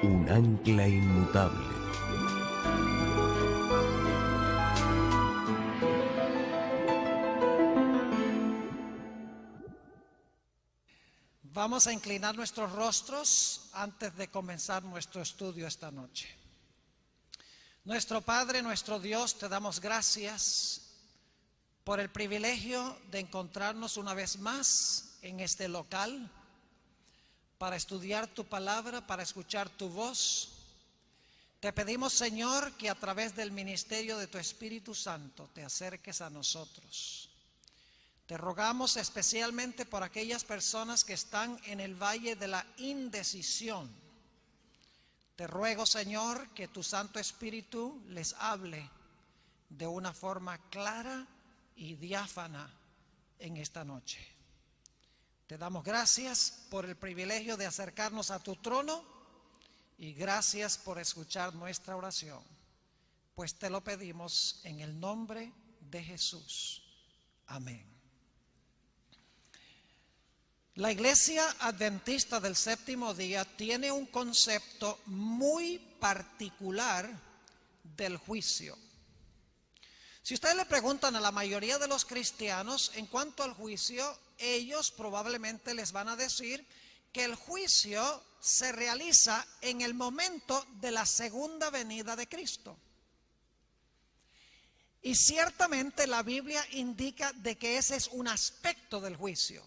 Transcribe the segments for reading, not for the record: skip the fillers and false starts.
un ancla inmutable. Vamos a inclinar nuestros rostros antes de comenzar nuestro estudio esta noche. Nuestro Padre, nuestro Dios, te damos gracias por el privilegio de encontrarnos una vez más en este local para estudiar tu palabra, para escuchar tu voz. Te pedimos, Señor, que a través del ministerio de tu Espíritu Santo te acerques a nosotros. Te rogamos especialmente por aquellas personas que están en el valle de la indecisión. Te ruego, Señor, que tu Santo Espíritu les hable de una forma clara y diáfana en esta noche. Te damos gracias por el privilegio de acercarnos a tu trono y gracias por escuchar nuestra oración, pues te lo pedimos en el nombre de Jesús. Amén. La Iglesia Adventista del Séptimo Día tiene un concepto muy particular del juicio. Si ustedes le preguntan a la mayoría de los cristianos en cuanto al juicio, ellos probablemente les van a decir que el juicio se realiza en el momento de la segunda venida de Cristo. Y ciertamente la Biblia indica de que ese es un aspecto del juicio.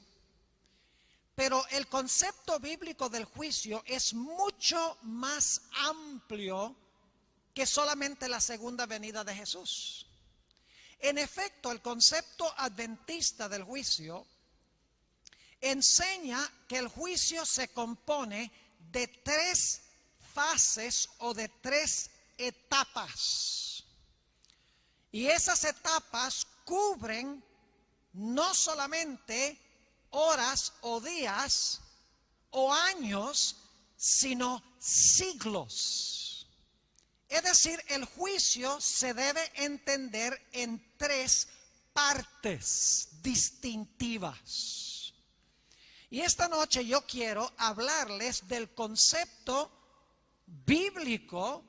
Pero el concepto bíblico del juicio es mucho más amplio que solamente la segunda venida de Jesús. En efecto, el concepto adventista del juicio enseña que el juicio se compone de tres fases o de tres etapas. Y esas etapas cubren no solamente horas o días o años, sino siglos. Es decir, el juicio se debe entender en tres partes distintivas. Y esta noche yo quiero hablarles del concepto bíblico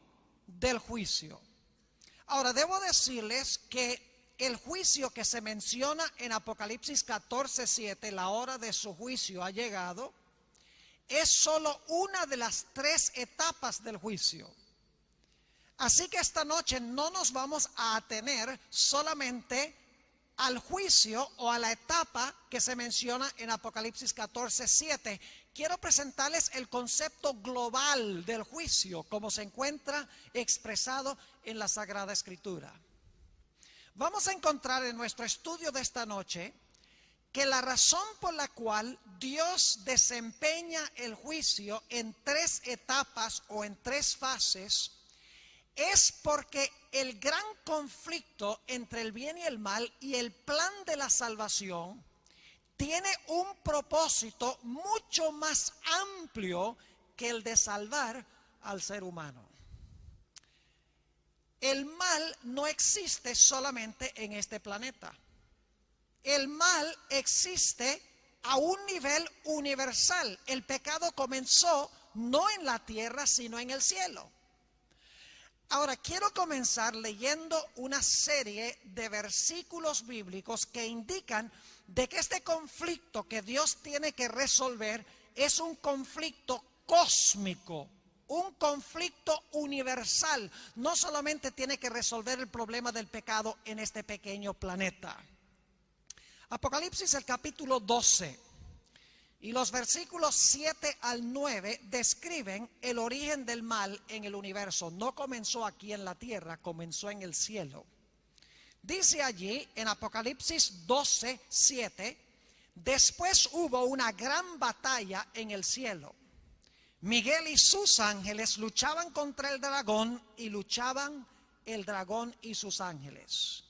del juicio. Ahora, debo decirles que el juicio que se menciona en Apocalipsis 14:7, la hora de su juicio ha llegado, es solo una de las tres etapas del juicio. Así que esta noche no nos vamos a atener solamente al juicio o a la etapa que se menciona en Apocalipsis 14:7. Quiero presentarles el concepto global del juicio, como se encuentra expresado en la Sagrada Escritura. Vamos a encontrar en nuestro estudio de esta noche que la razón por la cual Dios desempeña el juicio en tres etapas o en tres fases es porque el gran conflicto entre el bien y el mal y el plan de la salvación tiene un propósito mucho más amplio que el de salvar al ser humano. El mal no existe solamente en este planeta. El mal existe a un nivel universal. El pecado comenzó no en la tierra, sino en el cielo. Ahora, quiero comenzar leyendo una serie de versículos bíblicos que indican de que este conflicto que Dios tiene que resolver es un conflicto cósmico, un conflicto universal. No solamente tiene que resolver el problema del pecado en este pequeño planeta. Apocalipsis, el capítulo 12 y los versículos 7 al 9 describen el origen del mal en el universo. No comenzó aquí en la tierra, comenzó en el cielo. Dice allí en Apocalipsis 12, 7, después hubo una gran batalla en el cielo. Miguel y sus ángeles luchaban contra el dragón y luchaban el dragón y sus ángeles,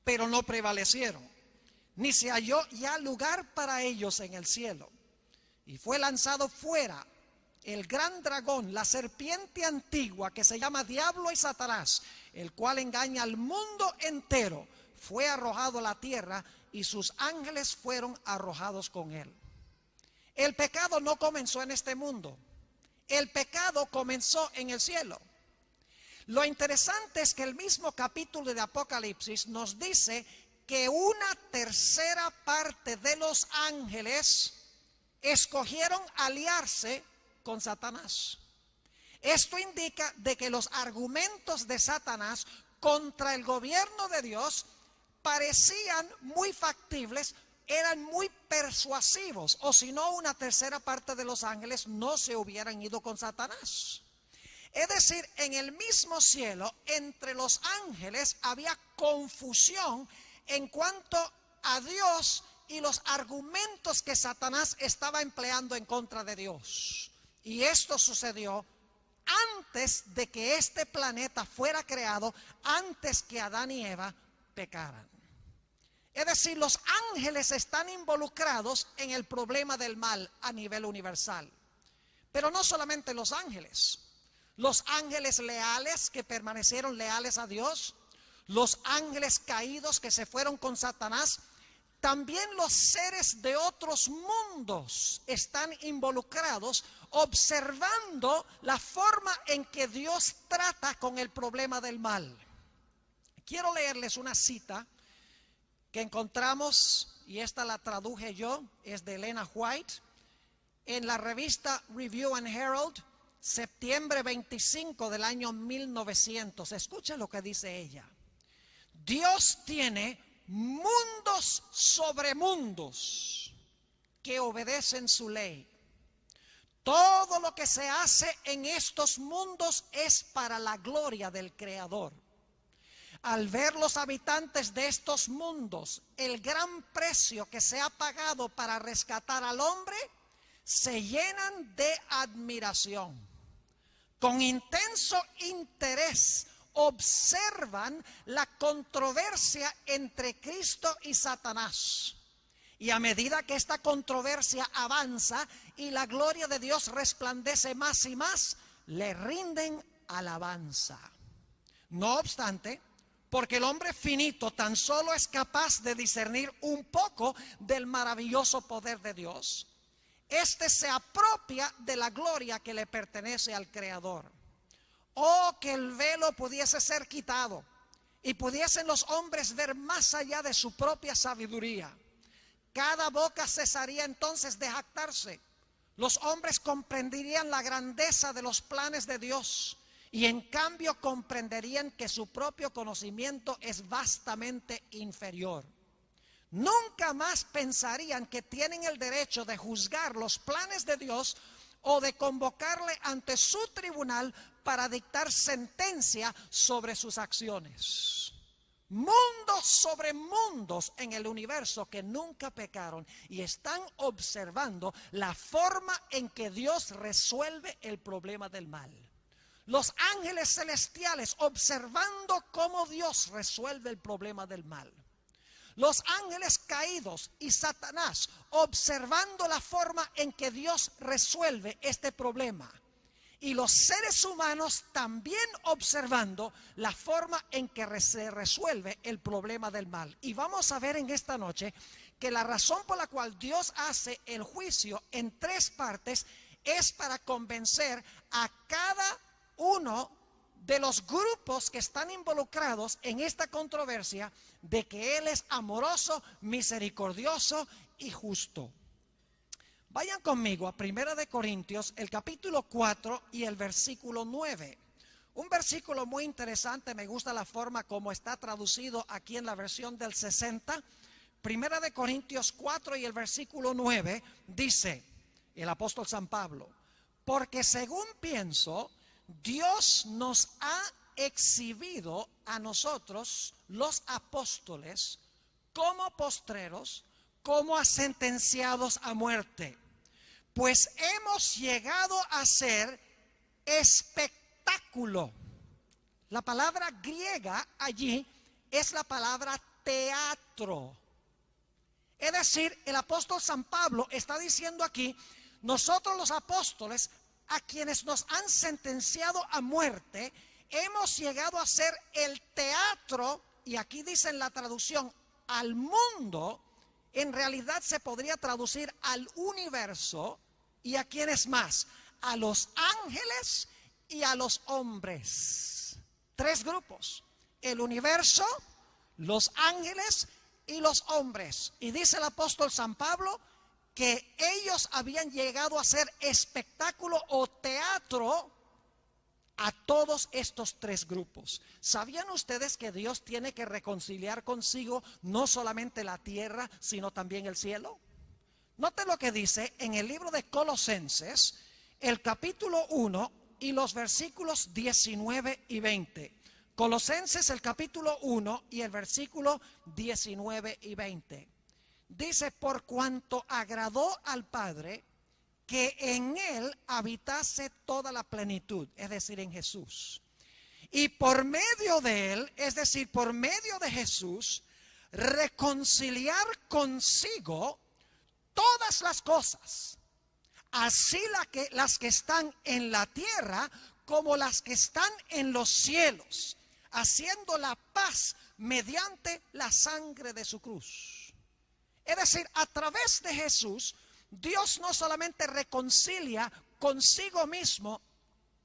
pero no prevalecieron, ni se halló ya lugar para ellos en el cielo. Y fue lanzado fuera el gran dragón, la serpiente antigua que se llama Diablo y Satanás, el cual engaña al mundo entero. Fue arrojado a la tierra y sus ángeles fueron arrojados con él. El pecado no comenzó en este mundo. El pecado comenzó en el cielo. Lo interesante es que el mismo capítulo de Apocalipsis nos dice que una tercera parte de los ángeles escogieron aliarse con Satanás. Esto indica de que los argumentos de Satanás contra el gobierno de Dios parecían muy factibles, eran muy persuasivos, o si no, una tercera parte de los ángeles no se hubieran ido con Satanás. Es decir, en el mismo cielo, entre los ángeles había confusión en cuanto a Dios y los argumentos que Satanás estaba empleando en contra de Dios. Y esto sucedió antes de que este planeta fuera creado, antes que Adán y Eva pecaran. Es decir, los ángeles están involucrados en el problema del mal a nivel universal. Pero no solamente los ángeles leales que permanecieron leales a Dios, los ángeles caídos que se fueron con Satanás, también los seres de otros mundos están involucrados, observando la forma en que Dios trata con el problema del mal. Quiero leerles una cita que encontramos, y esta la traduje yo, es de Elena White, en la revista Review and Herald, septiembre 25 del año 1900. Escucha lo que dice ella. Dios tiene mundos sobre mundos que obedecen su ley. Todo lo que se hace en estos mundos es para la gloria del Creador. Al ver los habitantes de estos mundos el gran precio que se ha pagado para rescatar al hombre, se llenan de admiración. Con intenso interés observan la controversia entre Cristo y Satanás. Y a medida que esta controversia avanza y la gloria de Dios resplandece más y más, le rinden alabanza. No obstante, porque el hombre finito tan solo es capaz de discernir un poco del maravilloso poder de Dios, este se apropia de la gloria que le pertenece al Creador. Oh, que el velo pudiese ser quitado y pudiesen los hombres ver más allá de su propia sabiduría. Cada boca cesaría entonces de jactarse. Los hombres comprenderían la grandeza de los planes de Dios y en cambio comprenderían que su propio conocimiento es vastamente inferior. Nunca más pensarían que tienen el derecho de juzgar los planes de Dios o de convocarle ante su tribunal para dictar sentencia sobre sus acciones. Mundos sobre mundos en el universo que nunca pecaron y están observando la forma en que Dios resuelve el problema del mal. Los ángeles celestiales observando cómo Dios resuelve el problema del mal. Los ángeles caídos y Satanás observando la forma en que Dios resuelve este problema. Y los seres humanos también observando la forma en que se resuelve el problema del mal. Y vamos a ver en esta noche que la razón por la cual Dios hace el juicio en tres partes es para convencer a cada uno de los grupos que están involucrados en esta controversia de que Él es amoroso, misericordioso y justo. Vayan conmigo a 1 de Corintios, el capítulo 4 y el versículo 9. Un versículo muy interesante, me gusta la forma como está traducido aquí en la versión del 60. 1 de Corintios 4 y el versículo 9 dice el apóstol San Pablo: porque según pienso, Dios nos ha exhibido a nosotros, los apóstoles, como postreros, como a sentenciados a muerte. Pues hemos llegado a ser espectáculo. La palabra griega allí es la palabra teatro. Es decir, el apóstol San Pablo está diciendo aquí, nosotros los apóstoles, a quienes nos han sentenciado a muerte, hemos llegado a ser el teatro, y aquí dice en la traducción, al mundo, en realidad se podría traducir al universo, y a quienes más, a los ángeles y a los hombres. Tres grupos: el universo, los ángeles y los hombres. Y dice el apóstol San Pablo que ellos habían llegado a ser espectáculo o teatro a todos estos tres grupos. ¿Sabían ustedes que Dios tiene que reconciliar consigo no solamente la tierra, sino también el cielo? Noten lo que dice en el libro de Colosenses, el capítulo 1 y los versículos 19 y 20. Colosenses, el capítulo 1 y el versículo 19 y 20. Dice: por cuanto agradó al Padre que en Él habitase toda la plenitud, es decir, en Jesús. Y por medio de Él, es decir, por medio de Jesús, reconciliar consigo todas las cosas, así las que están en la tierra como las que están en los cielos, haciendo la paz mediante la sangre de su cruz. Es decir, a través de Jesús, Dios no solamente reconcilia consigo mismo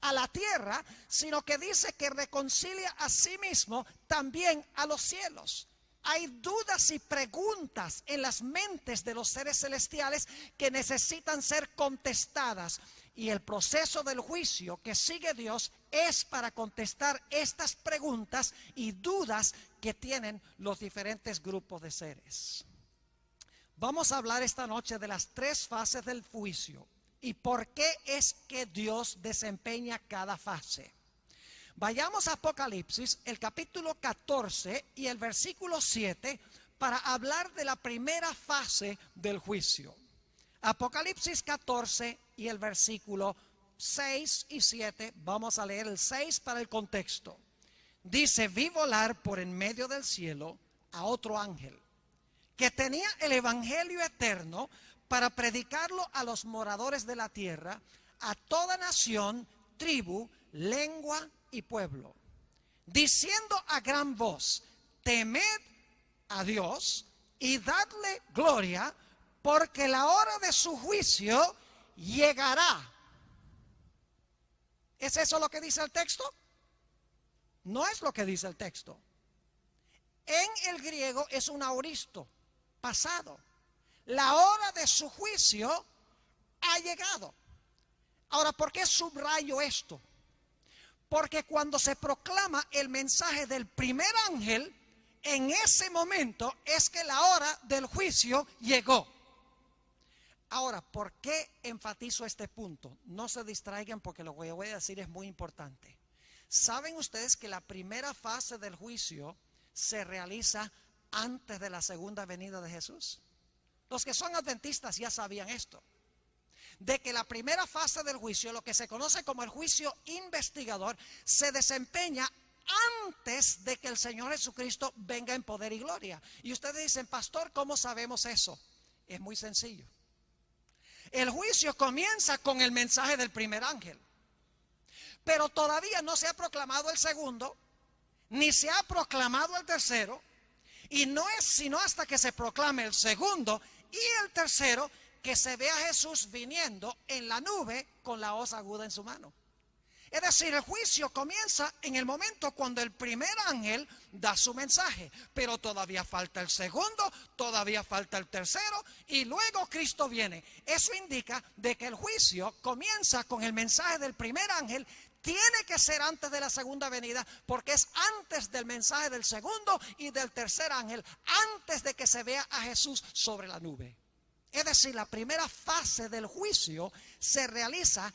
a la tierra, sino que dice que reconcilia a sí mismo también a los cielos. Hay dudas y preguntas en las mentes de los seres celestiales que necesitan ser contestadas. Y el proceso del juicio que sigue Dios es para contestar estas preguntas y dudas que tienen los diferentes grupos de seres. Vamos a hablar esta noche de las tres fases del juicio y por qué es que Dios desempeña cada fase. Vayamos a Apocalipsis, el capítulo 14 y el versículo 7, para hablar de la primera fase del juicio. Apocalipsis 14 y el versículo 6 y 7, vamos a leer el 6 para el contexto. Dice: vi volar por en medio del cielo a otro ángel, que tenía el evangelio eterno para predicarlo a los moradores de la tierra, a toda nación, tribu, lengua y pueblo, diciendo a gran voz: temed a Dios y dadle gloria, porque la hora de su juicio llegará. ¿Es eso lo que dice el texto? No es lo que dice el texto. En el griego es un aoristo, pasado. La hora de su juicio ha llegado. Ahora, ¿por qué subrayo esto? Porque cuando se proclama el mensaje del primer ángel, en ese momento es que la hora del juicio llegó. Ahora, ¿por qué enfatizo este punto? No se distraigan, porque lo que voy a decir es muy importante. ¿Saben ustedes que la primera fase del juicio se realiza antes de la segunda venida de Jesús? Los que son adventistas ya sabían esto, de que la primera fase del juicio, lo que se conoce como el juicio investigador, se desempeña antes de que el Señor Jesucristo venga en poder y gloria. Y ustedes dicen: pastor, ¿cómo sabemos eso? Es muy sencillo. El juicio comienza con el mensaje del primer ángel, pero todavía no se ha proclamado el segundo, ni se ha proclamado el tercero, y no es sino hasta que se proclame el segundo y el tercero que se ve a Jesús viniendo en la nube con la hoz aguda en su mano. Es decir, el juicio comienza en el momento cuando el primer ángel da su mensaje, pero todavía falta el segundo, todavía falta el tercero, y luego Cristo viene. Eso indica de que el juicio comienza con el mensaje del primer ángel. Tiene que ser antes de la segunda venida, porque es antes del mensaje del segundo y del tercer ángel, antes de que se vea a Jesús sobre la nube. Es decir, la primera fase del juicio se realiza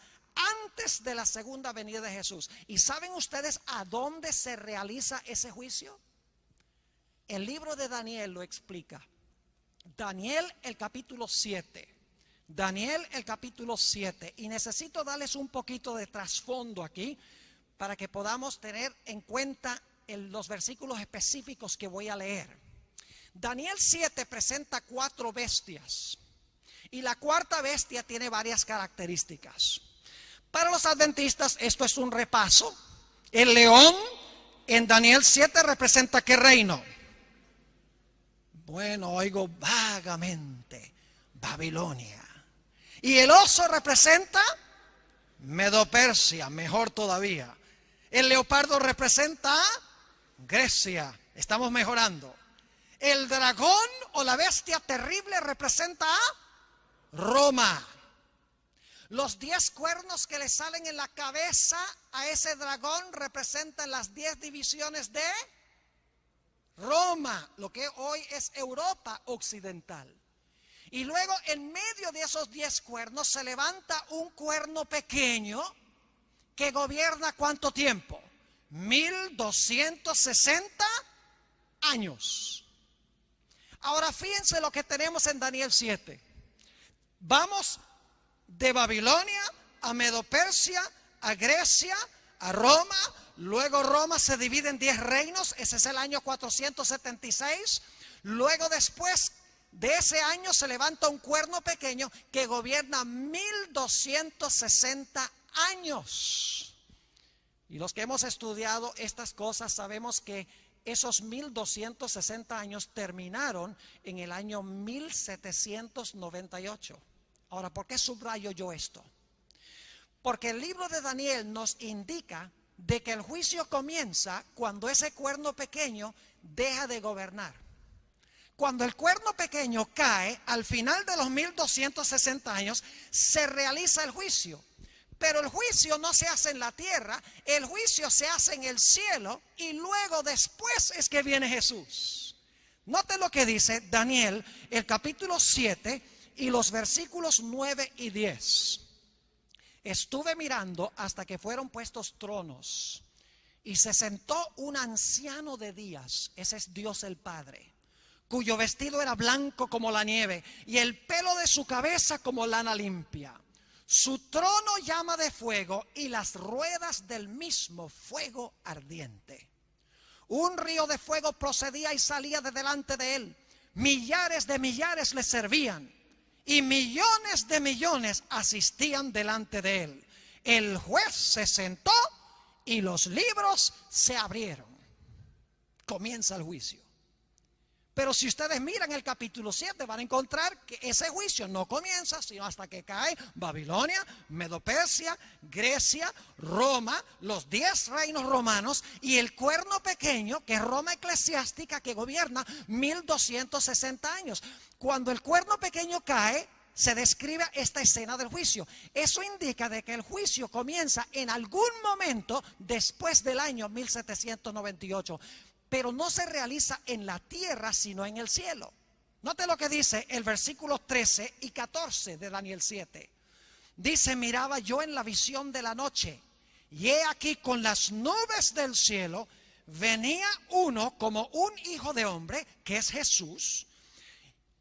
antes de la segunda venida de Jesús. ¿Y saben ustedes a dónde se realiza ese juicio? El libro de Daniel lo explica. Daniel, el capítulo 7. Daniel, el capítulo 7. Y necesito darles un poquito de trasfondo aquí para que podamos tener en cuenta los versículos específicos que voy a leer. Daniel 7 presenta 4 bestias. Y la cuarta bestia tiene varias características. Para los adventistas esto es un repaso. El león en Daniel 7 representa ¿qué reino? Bueno, oigo vagamente, Babilonia. Y el oso representa Medo-Persia, mejor todavía. El leopardo representa a Grecia, estamos mejorando. El dragón o la bestia terrible representa a Roma. Los 10 cuernos que le salen en la cabeza a ese dragón representan las 10 divisiones de Roma, lo que hoy es Europa occidental. Y luego en medio de esos 10 cuernos se levanta un cuerno pequeño que gobierna ¿cuánto tiempo? 1260 años. Ahora fíjense lo que tenemos en Daniel 7. Vamos de Babilonia a Medo-Persia, a Grecia, a Roma. Luego Roma se divide en 10 reinos, ese es el año 476. Luego después de ese año se levanta un cuerno pequeño que gobierna 1260 años. Y los que hemos estudiado estas cosas sabemos que esos 1260 años terminaron en el año 1798. Ahora, ¿por qué subrayo yo esto? Porque el libro de Daniel nos indica de que el juicio comienza cuando ese cuerno pequeño deja de gobernar. Cuando el cuerno pequeño cae, al final de los 1260 años, se realiza el juicio. Pero el juicio no se hace en la tierra, el juicio se hace en el cielo y luego después es que viene Jesús. Note lo que dice Daniel, el capítulo 7 y los versículos 9 y 10. Estuve mirando hasta que fueron puestos tronos y se sentó un anciano de días, ese es Dios el Padre, cuyo vestido era blanco como la nieve y el pelo de su cabeza como lana limpia. Su trono llama de fuego y las ruedas del mismo fuego ardiente. Un río de fuego procedía y salía de delante de él. Millares de millares le servían y millones de millones asistían delante de él. El juez se sentó y los libros se abrieron. Comienza el juicio. Pero si ustedes miran el capítulo 7 van a encontrar que ese juicio no comienza sino hasta que cae Babilonia, Medo-Persia, Grecia, Roma, los 10 reinos romanos y el cuerno pequeño que es Roma eclesiástica que gobierna 1260 años. Cuando el cuerno pequeño cae, se describe esta escena del juicio. Eso indica de que el juicio comienza en algún momento después del año 1798. Pero no se realiza en la tierra, sino en el cielo. Note lo que dice el versículo 13 y 14 de Daniel 7. Dice, miraba yo en la visión de la noche, y he aquí con las nubes del cielo, venía uno como un hijo de hombre, que es Jesús,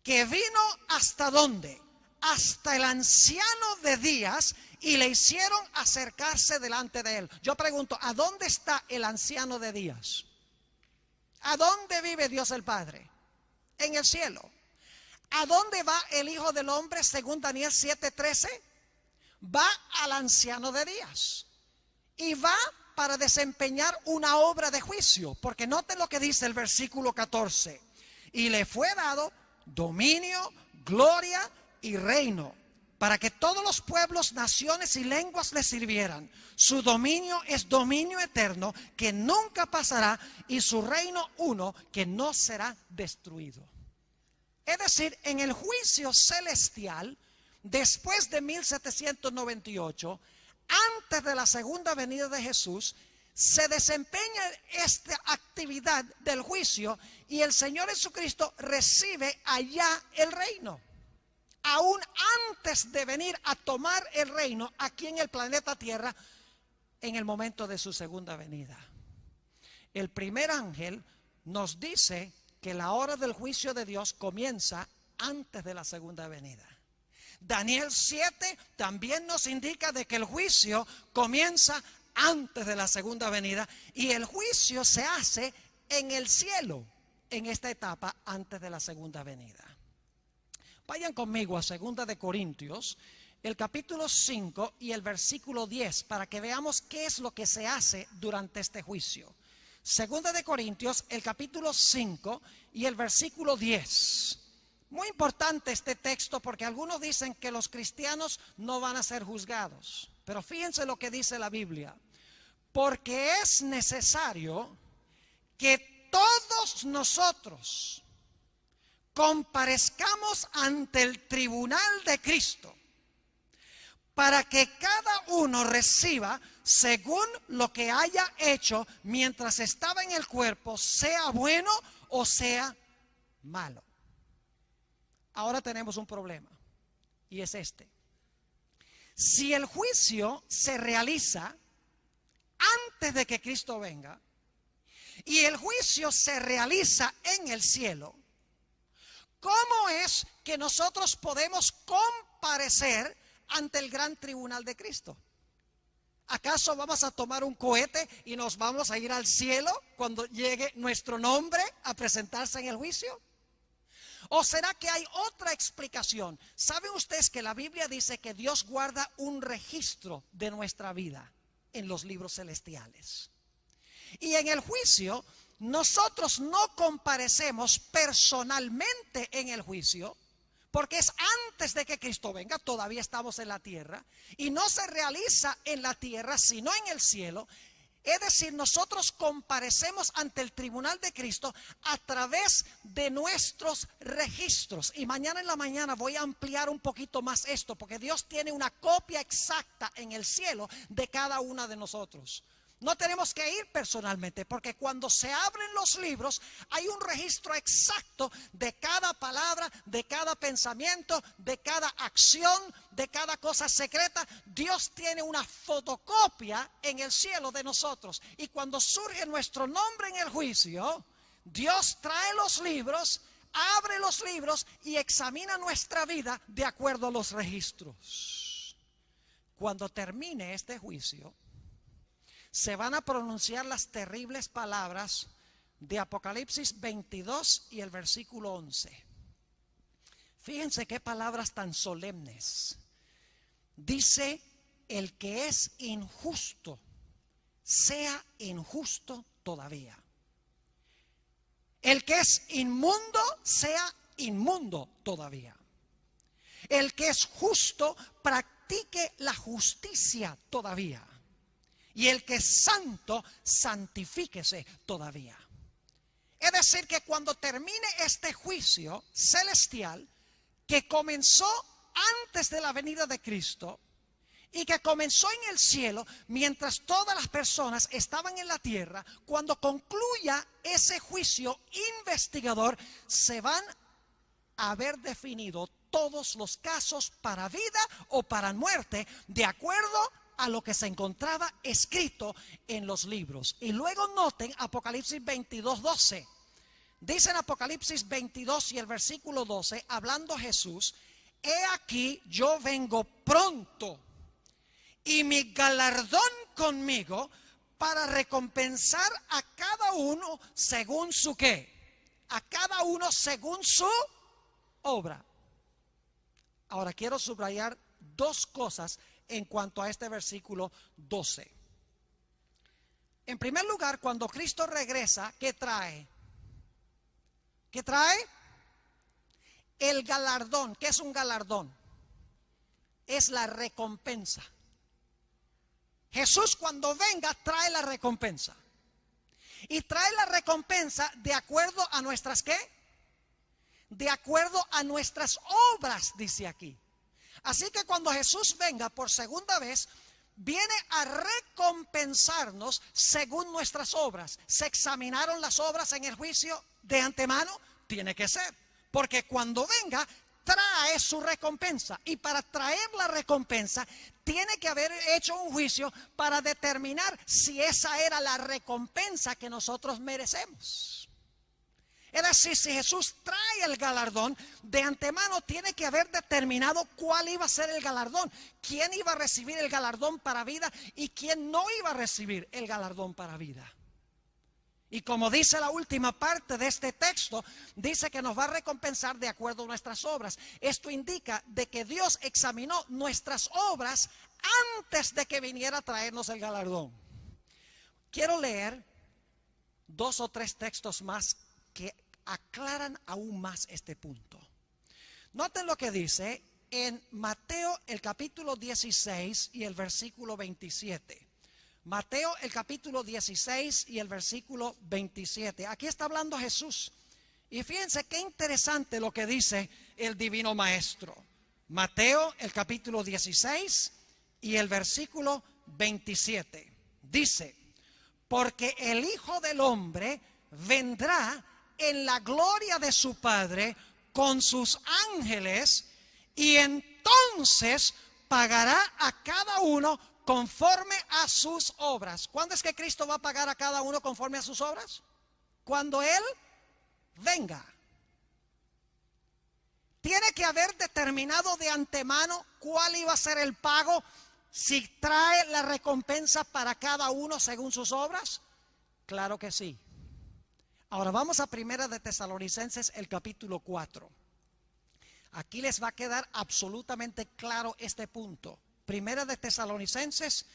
que vino hasta ¿dónde? Hasta el anciano de días, y le hicieron acercarse delante de él. Yo pregunto, ¿a dónde está el anciano de días? ¿A dónde vive Dios el Padre? En el cielo. ¿A dónde va el Hijo del Hombre según Daniel 7:13? Va al anciano de días. Y va para desempeñar una obra de juicio. Porque noten lo que dice el versículo 14. Y le fue dado dominio, gloria y reino, para que todos los pueblos, naciones y lenguas le sirvieran. Su dominio es dominio eterno que nunca pasará y su reino uno que no será destruido. Es decir, en el juicio celestial, después de 1798, antes de la segunda venida de Jesús, se desempeña esta actividad del juicio y el Señor Jesucristo recibe allá el reino. Aún antes de venir a tomar el reino aquí en el planeta Tierra, en el momento de su segunda venida. El primer ángel nos dice que la hora del juicio de Dios comienza antes de la segunda venida. Daniel 7 también nos indica de que el juicio comienza antes de la segunda venida y el juicio se hace en el cielo en esta etapa antes de la segunda venida. Vayan conmigo a 2 de Corintios, el capítulo 5 y el versículo 10, para que veamos qué es lo que se hace durante este juicio. 2 de Corintios, el capítulo 5 y el versículo 10. Muy importante este texto porque algunos dicen que los cristianos no van a ser juzgados. Pero fíjense lo que dice la Biblia. Porque es necesario que todos nosotros comparezcamos ante el tribunal de Cristo, para que cada uno reciba según lo que haya hecho mientras estaba en el cuerpo, sea bueno o sea malo. Ahora tenemos un problema, y es este. Si el juicio se realiza antes de que Cristo venga, y el juicio se realiza en el cielo, ¿cómo es que nosotros podemos comparecer ante el gran tribunal de Cristo? ¿Acaso vamos a tomar un cohete y nos vamos a ir al cielo cuando llegue nuestro nombre a presentarse en el juicio? ¿O será que hay otra explicación? ¿Saben ustedes que la Biblia dice que Dios guarda un registro de nuestra vida en los libros celestiales? Y en el juicio, nosotros no comparecemos personalmente en el juicio, porque es antes de que Cristo venga, todavía estamos en la tierra, y no se realiza en la tierra, sino en el cielo. Es decir, nosotros comparecemos ante el tribunal de Cristo a través de nuestros registros. Y mañana en la mañana voy a ampliar un poquito más esto, porque Dios tiene una copia exacta en el cielo de cada una de nosotros. No tenemos que ir personalmente, porque cuando se abren los libros hay un registro exacto de cada palabra, de cada pensamiento, de cada acción, de cada cosa secreta. Dios tiene una fotocopia en el cielo de nosotros. Y cuando surge nuestro nombre en el juicio, Dios trae los libros, abre los libros y examina nuestra vida de acuerdo a los registros. Cuando termine este juicio, se van a pronunciar las terribles palabras de Apocalipsis 22 y el versículo 11. Fíjense qué palabras tan solemnes. Dice: el que es injusto, sea injusto todavía. El que es inmundo, sea inmundo todavía. El que es justo, practique la justicia todavía. Y el que es santo, santifíquese todavía. Es decir, que cuando termine este juicio celestial, que comenzó antes de la venida de Cristo y que comenzó en el cielo, mientras todas las personas estaban en la tierra, cuando concluya ese juicio investigador, se van a haber definido todos los casos para vida o para muerte, de acuerdo a lo que se encontraba escrito en los libros. Y luego noten Apocalipsis 22, 12. Dice en Apocalipsis 22 y el versículo 12, hablando Jesús: he aquí yo vengo pronto, y mi galardón conmigo, para recompensar a cada uno según su ¿qué? A cada uno según su obra. Ahora quiero subrayar dos cosas en cuanto a este versículo 12. En primer lugar, cuando Cristo regresa, ¿qué trae? ¿Qué trae? El galardón. ¿Qué es un galardón? Es la recompensa. Jesús, cuando venga, trae la recompensa. Y trae la recompensa de acuerdo a nuestras ¿qué? De acuerdo a nuestras obras, dice aquí. Así que cuando Jesús venga por segunda vez, viene a recompensarnos según nuestras obras. ¿Se examinaron las obras en el juicio de antemano? Tiene que ser, porque cuando venga trae su recompensa, y para traer la recompensa tiene que haber hecho un juicio para determinar si esa era la recompensa que nosotros merecemos. Es decir, si Jesús trae el galardón, de antemano tiene que haber determinado cuál iba a ser el galardón, quién iba a recibir el galardón para vida y quién no iba a recibir el galardón para vida. Y como dice la última parte de este texto, dice que nos va a recompensar de acuerdo a nuestras obras. Esto indica de que Dios examinó nuestras obras antes de que viniera a traernos el galardón. Quiero leer 2 o 3 textos más que aclaran aún más este punto. Noten lo que dice en Mateo el capítulo 16 y el versículo 27. Mateo el capítulo 16 y el versículo 27. Aquí está hablando Jesús. Y fíjense qué interesante lo que dice el Divino Maestro. Mateo el capítulo 16 y el versículo 27. Dice: porque el Hijo del Hombre vendrá en la gloria de su Padre con sus ángeles, y entonces pagará a cada uno conforme a sus obras. ¿Cuándo es que Cristo va a pagar a cada uno conforme a sus obras? Cuando Él venga. Tiene que haber determinado de antemano cuál iba a ser el pago, si trae la recompensa para cada uno según sus obras. Claro que sí. Ahora vamos a Primera de Tesalonicenses, el capítulo 4. Aquí les va a quedar absolutamente claro este punto. Primera de Tesalonicenses,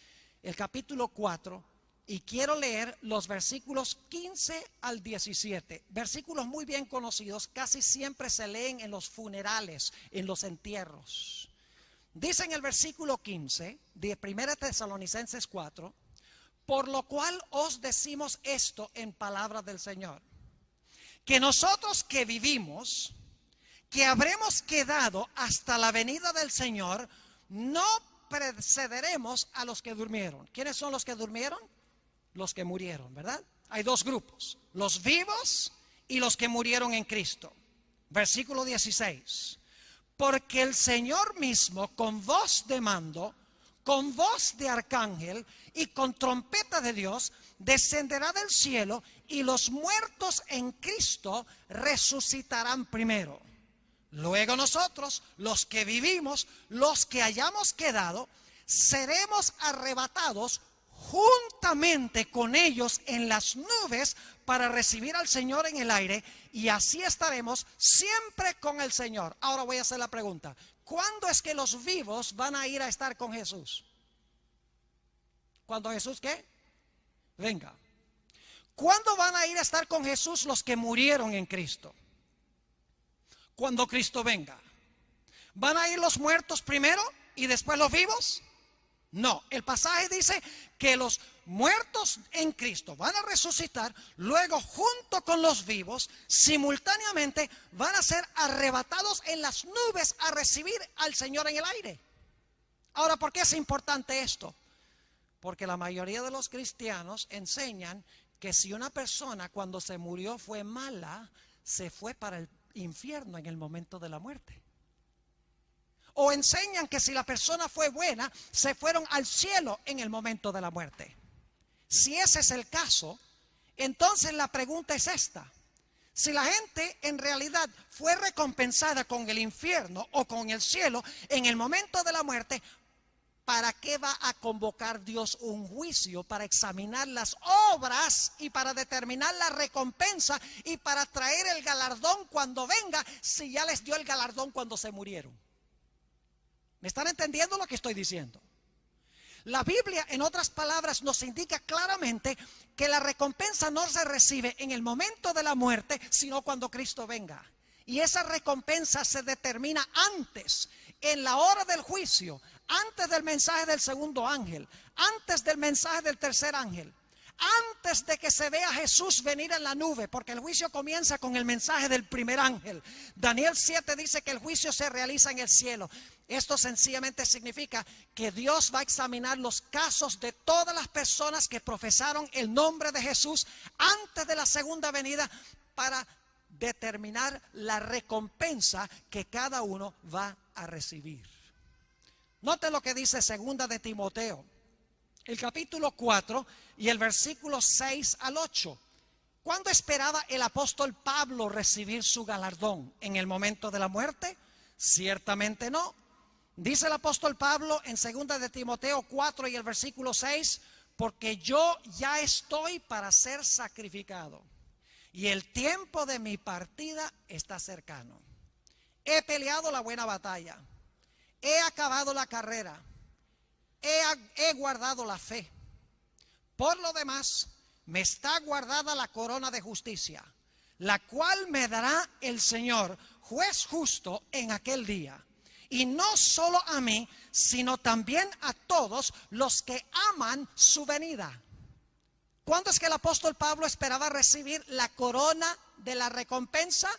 el capítulo 4, y quiero leer los versículos 15 al 17. Versículos muy bien conocidos, casi siempre se leen en los funerales, en los entierros. Dice en el versículo 15 de Primera de Tesalonicenses 4: por lo cual os decimos esto en palabra del Señor, que nosotros que vivimos, que habremos quedado hasta la venida del Señor, no precederemos a los que durmieron. ¿Quiénes son los que durmieron? Los que murieron, ¿verdad? Hay dos grupos: los vivos y los que murieron en Cristo. Versículo 16: porque el Señor mismo, con voz de mando, con voz de arcángel y con trompeta de Dios, descenderá del cielo, y los muertos en Cristo resucitarán primero. Luego nosotros, los que vivimos, los que hayamos quedado, seremos arrebatados juntamente con ellos en las nubes para recibir al Señor en el aire, y así estaremos siempre con el Señor. Ahora voy a hacer la pregunta: ¿cuándo es que los vivos van a ir a estar con Jesús? ¿Cuándo Jesús qué? Venga. ¿Cuándo van a ir a estar con Jesús los que murieron en Cristo? Cuando Cristo venga. ¿Van a ir los muertos primero y después los vivos? No, el pasaje dice que los muertos en Cristo van a resucitar, luego junto con los vivos, simultáneamente van a ser arrebatados en las nubes a recibir al Señor en el aire. Ahora, ¿por qué es importante esto? Porque la mayoría de los cristianos enseñan que si una persona cuando se murió fue mala, se fue para el infierno en el momento de la muerte. O enseñan que si la persona fue buena, se fueron al cielo en el momento de la muerte. Si ese es el caso, entonces la pregunta es esta: si la gente en realidad fue recompensada con el infierno o con el cielo en el momento de la muerte, ¿para qué va a convocar Dios un juicio para examinar las obras y para determinar la recompensa y para traer el galardón cuando venga, si ya les dio el galardón cuando se murieron? ¿Me están entendiendo lo que estoy diciendo? La Biblia, en otras palabras, nos indica claramente que la recompensa no se recibe en el momento de la muerte, sino cuando Cristo venga. Y esa recompensa se determina antes, en la hora del juicio, antes del mensaje del segundo ángel, antes del mensaje del tercer ángel, antes de que se vea a Jesús venir en la nube, porque el juicio comienza con el mensaje del primer ángel. Daniel 7 dice que el juicio se realiza en el cielo. Esto sencillamente significa que Dios va a examinar los casos de todas las personas que profesaron el nombre de Jesús antes de la segunda venida, para determinar la recompensa que cada uno va a recibir. Note lo que dice segunda de Timoteo, el capítulo 4 y el versículo 6 al 8. ¿Cuándo esperaba el apóstol Pablo recibir su galardón? ¿En el momento de la muerte? Ciertamente no. Dice el apóstol Pablo en segunda de Timoteo 4 y el versículo 6: porque yo ya estoy para ser sacrificado, y el tiempo de mi partida está cercano. He peleado la buena batalla, he acabado la carrera, he guardado la fe. Por lo demás, me está guardada la corona de justicia, la cual me dará el Señor, juez justo, en aquel día. y no solo a mí, sino también a todos los que aman su venida. ¿Cuándo es que el apóstol Pablo esperaba recibir la corona de la recompensa?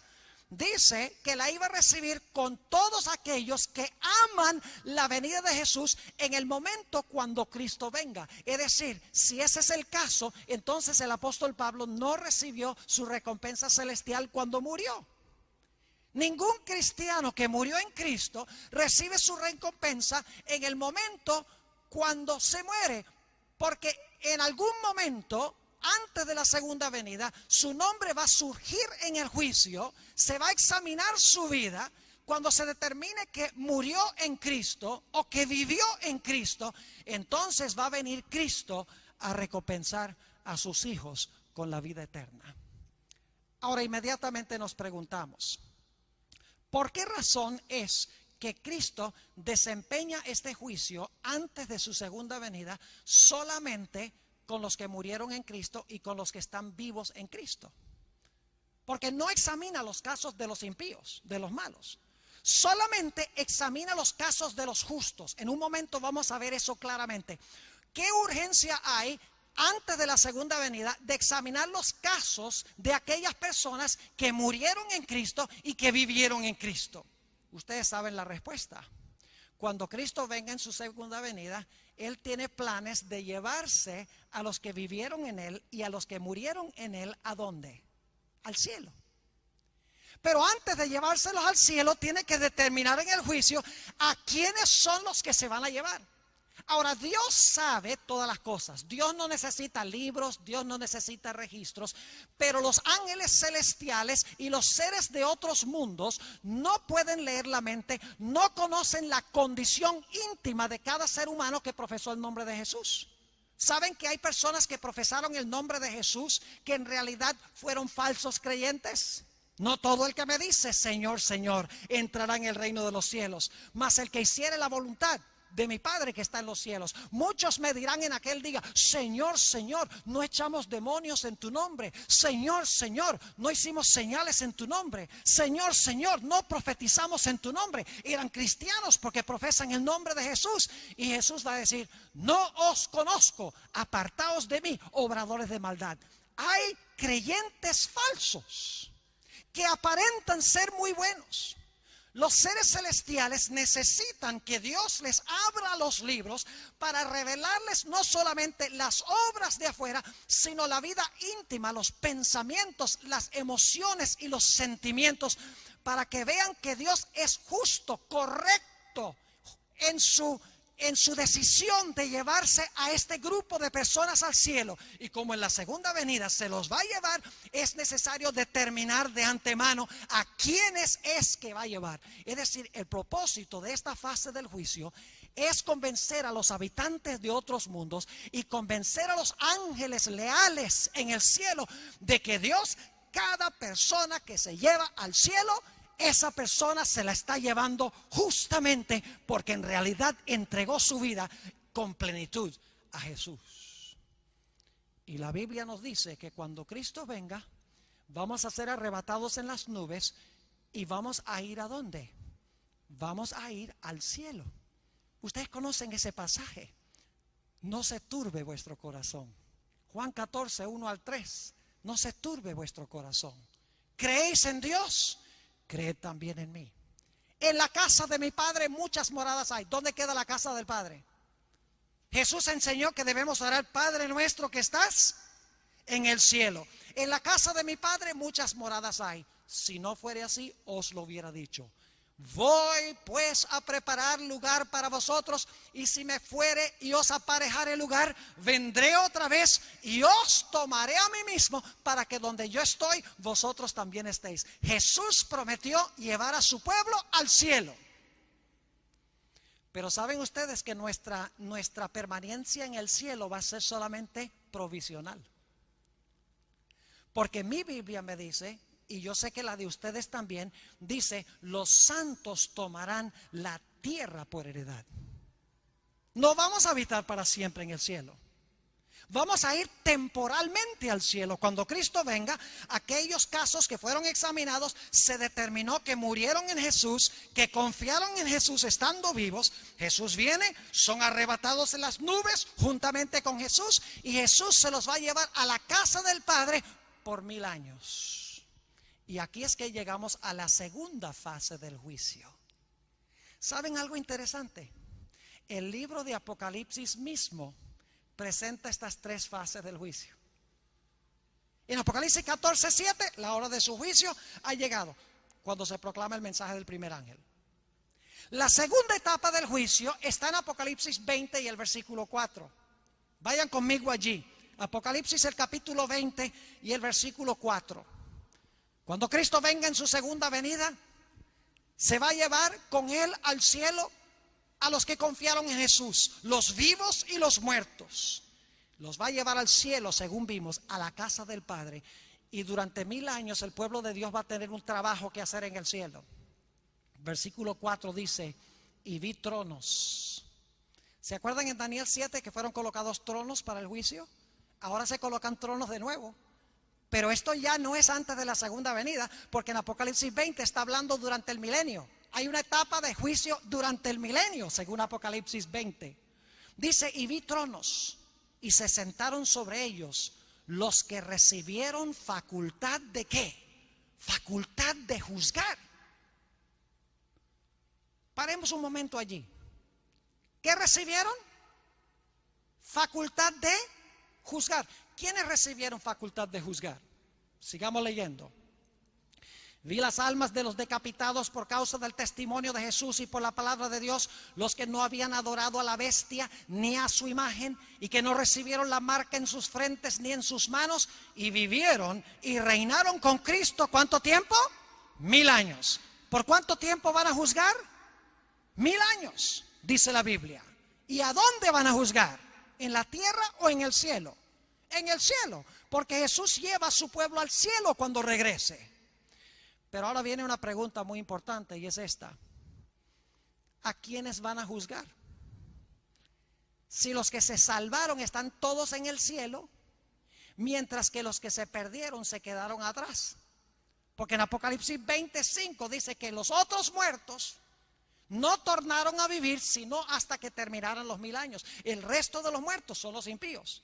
Dice que la iba a recibir con todos aquellos que aman la venida de Jesús en el momento cuando Cristo venga. Es decir, si ese es el caso, entonces el apóstol Pablo no recibió su recompensa celestial cuando murió. Ningún cristiano que murió en Cristo recibe su recompensa en el momento cuando se muere, porque en algún momento antes de la segunda venida, su nombre va a surgir en el juicio, se va a examinar su vida. Cuando se determine que murió en Cristo o que vivió en Cristo, entonces va a venir Cristo a recompensar a sus hijos con la vida eterna. Ahora inmediatamente nos preguntamos, ¿por qué razón es que Cristo desempeña este juicio antes de su segunda venida solamente con los que murieron en Cristo y con los que están vivos en Cristo? Porque no examina los casos de los impíos, de los malos. Solamente examina los casos de los justos. En un momento vamos a ver eso claramente. ¿Qué urgencia hay antes de la segunda venida de examinar los casos de aquellas personas que murieron en Cristo y que vivieron en Cristo? Ustedes saben la respuesta. Cuando Cristo venga en su segunda venida, Él tiene planes de llevarse a los que vivieron en Él y a los que murieron en Él, ¿a dónde? Al cielo. Pero antes de llevárselos al cielo, tiene que determinar en el juicio a quiénes son los que se van a llevar. Ahora, Dios sabe todas las cosas. Dios no necesita libros, Dios no necesita registros, pero los ángeles celestiales y los seres de otros mundos no pueden leer la mente, no conocen la condición íntima de cada ser humano que profesó el nombre de Jesús. ¿Saben que hay personas que profesaron el nombre de Jesús que en realidad fueron falsos creyentes? No todo el que me dice Señor, Señor entrará en el reino de los cielos, mas el que hiciere la voluntad de mi Padre que está en los cielos. Muchos me dirán en aquel día, Señor, Señor, no echamos demonios en tu nombre. Señor, Señor, no hicimos señales en tu nombre. Señor, Señor, no profetizamos en tu nombre. Eran cristianos porque profesan el nombre de Jesús. Y Jesús va a decir, no os conozco, apartaos de mí, obradores de maldad. Hay creyentes falsos que aparentan ser muy buenos. Los seres celestiales necesitan que Dios les abra los libros para revelarles no solamente las obras de afuera, sino la vida íntima, los pensamientos, las emociones y los sentimientos, para que vean que Dios es justo, correcto en su decisión de llevarse a este grupo de personas al cielo. Y como en la segunda venida se los va a llevar, es necesario determinar de antemano a quiénes es que va a llevar. Es decir, el propósito de esta fase del juicio es convencer a los habitantes de otros mundos y convencer a los ángeles leales en el cielo de que Dios, cada persona que se lleva al cielo, esa persona se la está llevando justamente porque en realidad entregó su vida con plenitud a Jesús. Y la Biblia nos dice que cuando Cristo venga, vamos a ser arrebatados en las nubes y vamos a ir ¿a dónde? Vamos a ir al cielo. Ustedes conocen ese pasaje. No se turbe vuestro corazón. Juan 14, 1 al 3. No se turbe vuestro corazón. ¿Creéis en Dios? Creed también en mí. En la casa de mi Padre muchas moradas hay. ¿Dónde queda la casa del Padre? Jesús enseñó que debemos orar, Padre nuestro que estás en el cielo. En la casa de mi Padre muchas moradas hay. Si no fuere así, os lo hubiera dicho. Voy pues a preparar lugar para vosotros, y si me fuere y os aparejare lugar, vendré otra vez y os tomaré a mí mismo, para que donde yo estoy, vosotros también estéis. Jesús prometió llevar a su pueblo al cielo. Pero saben ustedes que nuestra permanencia en el cielo va a ser solamente provisional. Porque mi Biblia me dice, y yo sé que la de ustedes también, dice, los santos tomarán la tierra por heredad. No vamos a habitar para siempre en el cielo. Vamos a ir temporalmente al cielo. Cuando Cristo venga, aquellos casos que fueron examinados, se determinó que murieron en Jesús, que confiaron en Jesús estando vivos. Jesús viene, son arrebatados en las nubes juntamente con Jesús, y Jesús se los va a llevar a la casa del Padre por 1000 años. Y aquí es que llegamos a la segunda fase del juicio. ¿Saben algo interesante? El libro de Apocalipsis mismo presenta estas 3 fases del juicio. En Apocalipsis 14:7, la hora de su juicio ha llegado, cuando se proclama el mensaje del primer ángel. La segunda etapa del juicio está en Apocalipsis 20 y el versículo 4. Vayan conmigo allí. Apocalipsis el capítulo 20 y el versículo 4. Cuando Cristo venga en su segunda venida, se va a llevar con él al cielo a los que confiaron en Jesús, los vivos y los muertos. Los va a llevar al cielo, según vimos, a la casa del Padre. Y durante 1000 años el pueblo de Dios va a tener un trabajo que hacer en el cielo. Versículo 4 dice: y vi tronos. ¿Se acuerdan en Daniel 7 que fueron colocados tronos para el juicio? Ahora se colocan tronos de nuevo. Pero esto ya no es antes de la segunda venida, porque en Apocalipsis 20 está hablando durante el milenio. Hay una etapa de juicio durante el milenio, según Apocalipsis 20. Dice: y vi tronos, y se sentaron sobre ellos los que recibieron facultad de ¿qué? Facultad de juzgar. Paremos un momento allí. ¿Qué recibieron? Facultad de juzgar. ¿Quiénes recibieron facultad de juzgar? Sigamos leyendo. Vi las almas de los decapitados por causa del testimonio de Jesús y por la palabra de Dios, los que no habían adorado a la bestia ni a su imagen, y que no recibieron la marca en sus frentes ni en sus manos, y vivieron y reinaron con Cristo. ¿Cuánto tiempo? 1000 años. ¿Por cuánto tiempo van a juzgar? 1000 años, dice la Biblia. ¿Y a dónde van a juzgar? ¿En la tierra o en el cielo? En el cielo, porque Jesús lleva a su pueblo al cielo cuando regrese. Pero ahora viene una pregunta muy importante, y es esta: ¿a quiénes van a juzgar? Si los que se salvaron están todos en el cielo, mientras que los que se perdieron se quedaron atrás. Porque en Apocalipsis 25 dice que los otros muertos no tornaron a vivir sino hasta que terminaran los 1000 años. El resto de los muertos son los impíos,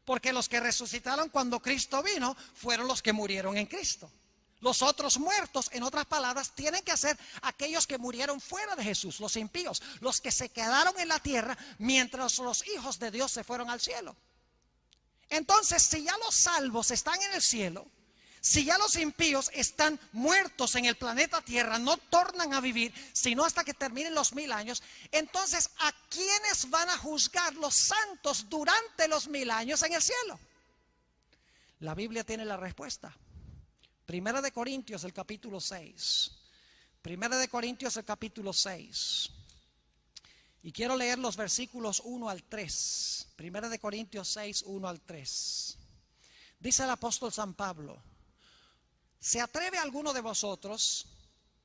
porque los que resucitaron cuando Cristo vino fueron los que murieron en Cristo. Los otros muertos, en otras palabras, tienen que ser aquellos que murieron fuera de Jesús, los impíos, los que se quedaron en la tierra mientras los hijos de Dios se fueron al cielo. Entonces, si ya los salvos están en el cielo, si ya los impíos están muertos en el planeta Tierra, no tornan a vivir sino hasta que terminen los 1000 años, entonces, ¿a quiénes van a juzgar los santos durante los 1000 años en el cielo? La Biblia tiene la respuesta. Primera de Corintios, el capítulo 6. Primera de Corintios, el capítulo 6. Y quiero leer los versículos 1 al 3. Primera de Corintios 6, 1 al 3. Dice el apóstol San Pablo: ¿se atreve alguno de vosotros,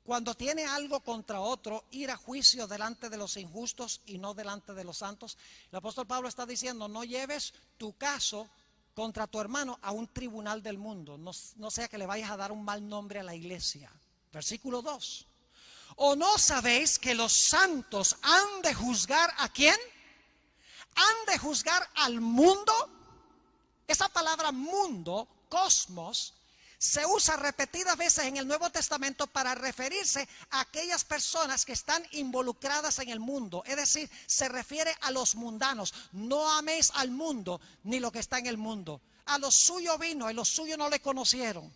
cuando tiene algo contra otro, ir a juicio delante de los injustos y no delante de los santos? El apóstol Pablo está diciendo: no lleves tu caso contra tu hermano a un tribunal del mundo, no sea que le vayas a dar un mal nombre a la iglesia. Versículo 2. ¿O no sabéis que los santos han de juzgar a quién? ¿Han de juzgar al mundo? Esa palabra mundo, cosmos, se usa repetidas veces en el Nuevo Testamento para referirse a aquellas personas que están involucradas en el mundo. Es decir, se refiere a los mundanos. No améis al mundo ni lo que está en el mundo. A lo suyo vino y los suyos no le conocieron.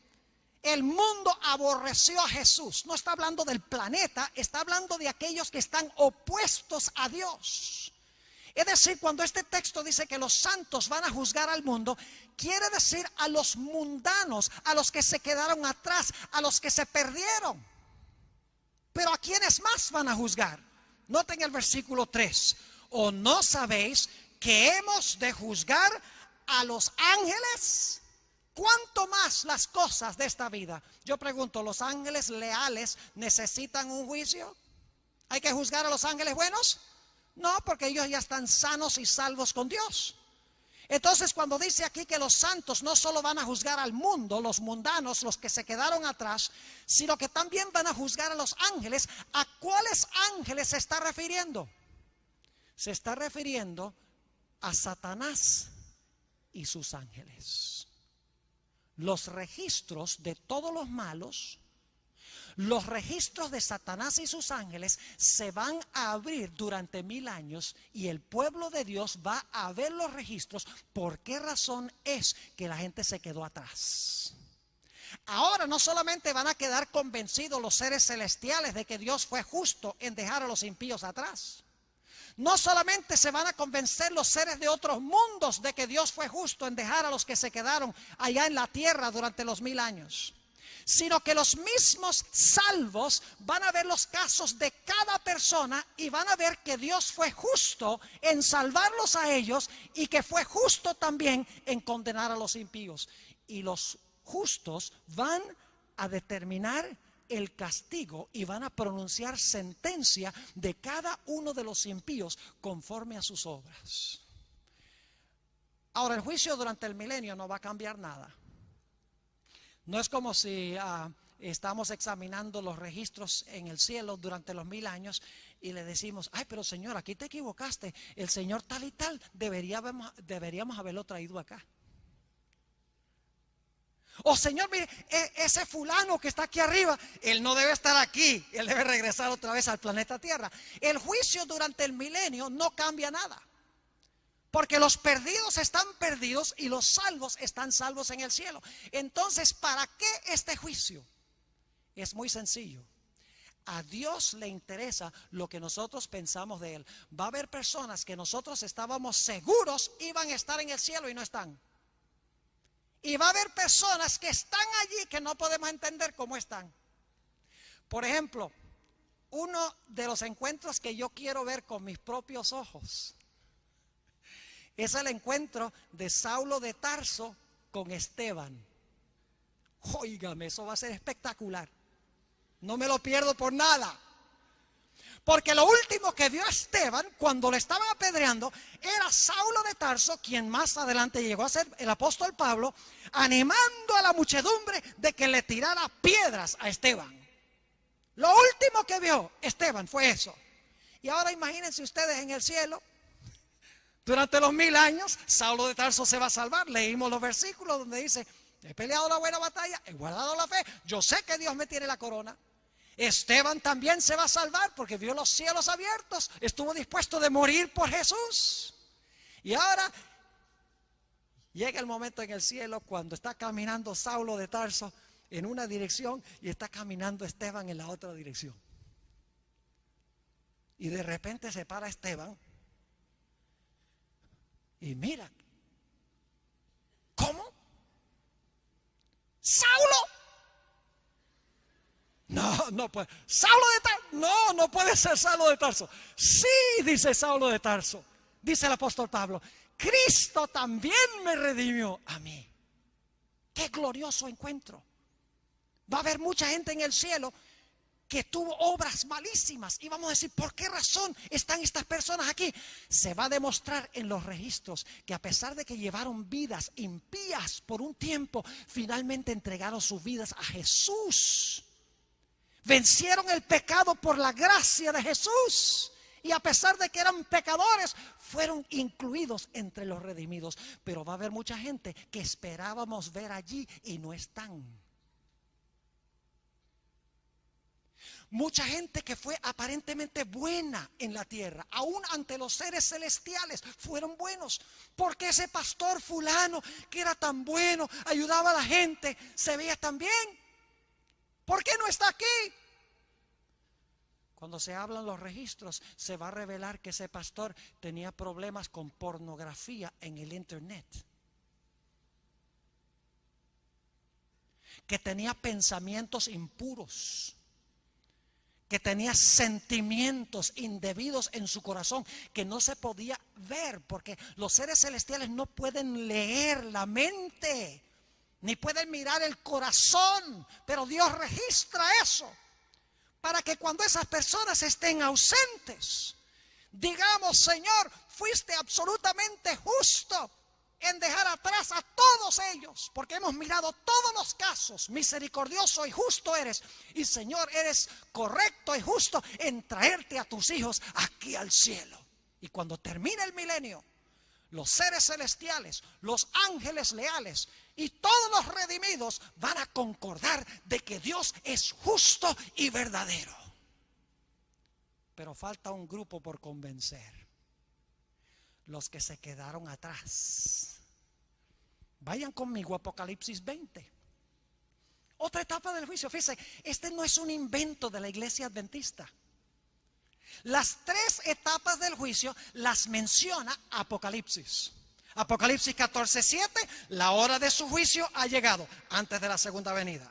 El mundo aborreció a Jesús. No está hablando del planeta, está hablando de aquellos que están opuestos a Dios. Es decir, cuando este texto dice que los santos van a juzgar al mundo, quiere decir a los mundanos, a los que se quedaron atrás, a los que se perdieron. Pero ¿a quiénes más van a juzgar? Noten el versículo 3. ¿O no sabéis que hemos de juzgar a los ángeles? ¿Cuánto más las cosas de esta vida? Yo pregunto, ¿los ángeles leales necesitan un juicio? ¿Hay que juzgar a los ángeles buenos? No, porque ellos ya están sanos y salvos con Dios. Entonces, cuando dice aquí que los santos no solo van a juzgar al mundo, los mundanos, los que se quedaron atrás, sino que también van a juzgar a los ángeles, ¿a cuáles ángeles se está refiriendo? Se está refiriendo a Satanás y sus ángeles. Los registros de todos los malos, los registros de Satanás y sus ángeles se van a abrir durante 1000 años y el pueblo de Dios va a ver los registros. ¿Por qué razón es que la gente se quedó atrás? Ahora no solamente van a quedar convencidos los seres celestiales de que Dios fue justo en dejar a los impíos atrás. No solamente se van a convencer los seres de otros mundos de que Dios fue justo en dejar a los que se quedaron allá en la tierra durante los 1000 años, sino que los mismos salvos van a ver los casos de cada persona y van a ver que Dios fue justo en salvarlos a ellos y que fue justo también en condenar a los impíos. Y los justos van a determinar el castigo y van a pronunciar sentencia de cada uno de los impíos conforme a sus obras. Ahora, el juicio durante el milenio no va a cambiar nada. No es como si estamos examinando los registros en el cielo durante los 1000 años y le decimos, ay, pero Señor, aquí te equivocaste, el Señor tal y tal deberíamos haberlo traído acá. O Señor, mire, ese fulano que está aquí arriba, él no debe estar aquí, él debe regresar otra vez al planeta Tierra. El juicio durante el milenio no cambia nada, porque los perdidos están perdidos y los salvos están salvos en el cielo. Entonces, ¿para qué este juicio? Es muy sencillo. A Dios le interesa lo que nosotros pensamos de Él. Va a haber personas que nosotros estábamos seguros iban a estar en el cielo y no están. Y va a haber personas que están allí que no podemos entender cómo están. Por ejemplo, uno de los encuentros que yo quiero ver con mis propios ojos es el encuentro de Saulo de Tarso con Esteban. Óigame, eso va a ser espectacular. No me lo pierdo por nada. Porque lo último que vio a Esteban cuando le estaban apedreando era Saulo de Tarso, quien más adelante llegó a ser el apóstol Pablo, animando a la muchedumbre de que le tirara piedras a Esteban. Lo último que vio Esteban fue eso. Y ahora imagínense ustedes en el cielo, durante los 1000 años, Saulo de Tarso se va a salvar. Leímos los versículos donde dice, he peleado la buena batalla, he guardado la fe, yo sé que Dios me tiene la corona. Esteban también se va a salvar porque vio los cielos abiertos, estuvo dispuesto de morir por Jesús. Y ahora llega el momento en el cielo cuando está caminando Saulo de Tarso en una dirección y está caminando Esteban en la otra dirección. Y de repente se para Esteban y mira, ¿cómo? ¿Saulo? No puede. ¿Saulo de Tarso? No puede ser Saulo de Tarso. Sí, dice Saulo de Tarso. Dice el apóstol Pablo, Cristo también me redimió a mí. Qué glorioso encuentro. Va a haber mucha gente en el cielo que tuvo obras malísimas y vamos a decir, ¿por qué razón están estas personas aquí? Se va a demostrar en los registros que a pesar de que llevaron vidas impías por un tiempo, finalmente entregaron sus vidas a Jesús. Vencieron el pecado por la gracia de Jesús. Y a pesar de que eran pecadores, fueron incluidos entre los redimidos. Pero va a haber mucha gente que esperábamos ver allí y no están. Mucha gente que fue aparentemente buena en la tierra, aún ante los seres celestiales, fueron buenos. Porque ese pastor fulano que era tan bueno, ayudaba a la gente, se veía tan bien. ¿Por qué no está aquí? Cuando se hablan los registros, se va a revelar que ese pastor tenía problemas con pornografía en el internet. Que tenía pensamientos impuros. Que tenía sentimientos indebidos en su corazón que no se podía ver, porque los seres celestiales no pueden leer la mente, ni pueden mirar el corazón, pero Dios registra eso, para que cuando esas personas estén ausentes, digamos, Señor, fuiste absolutamente justo en dejar atrás a todos ellos, porque hemos mirado todos los casos. Misericordioso y justo eres, y Señor, eres correcto y justo en traerte a tus hijos aquí al cielo. Y cuando termine el milenio, los seres celestiales, los ángeles leales y todos los redimidos van a concordar de que Dios es justo y verdadero. Pero falta un grupo por convencer: los que se quedaron atrás. Vayan conmigo a Apocalipsis 20. Otra etapa del juicio. Fíjense, este no es un invento de la iglesia adventista. Las tres etapas del juicio las menciona Apocalipsis. Apocalipsis 14:7, la hora de su juicio ha llegado, antes de la segunda venida.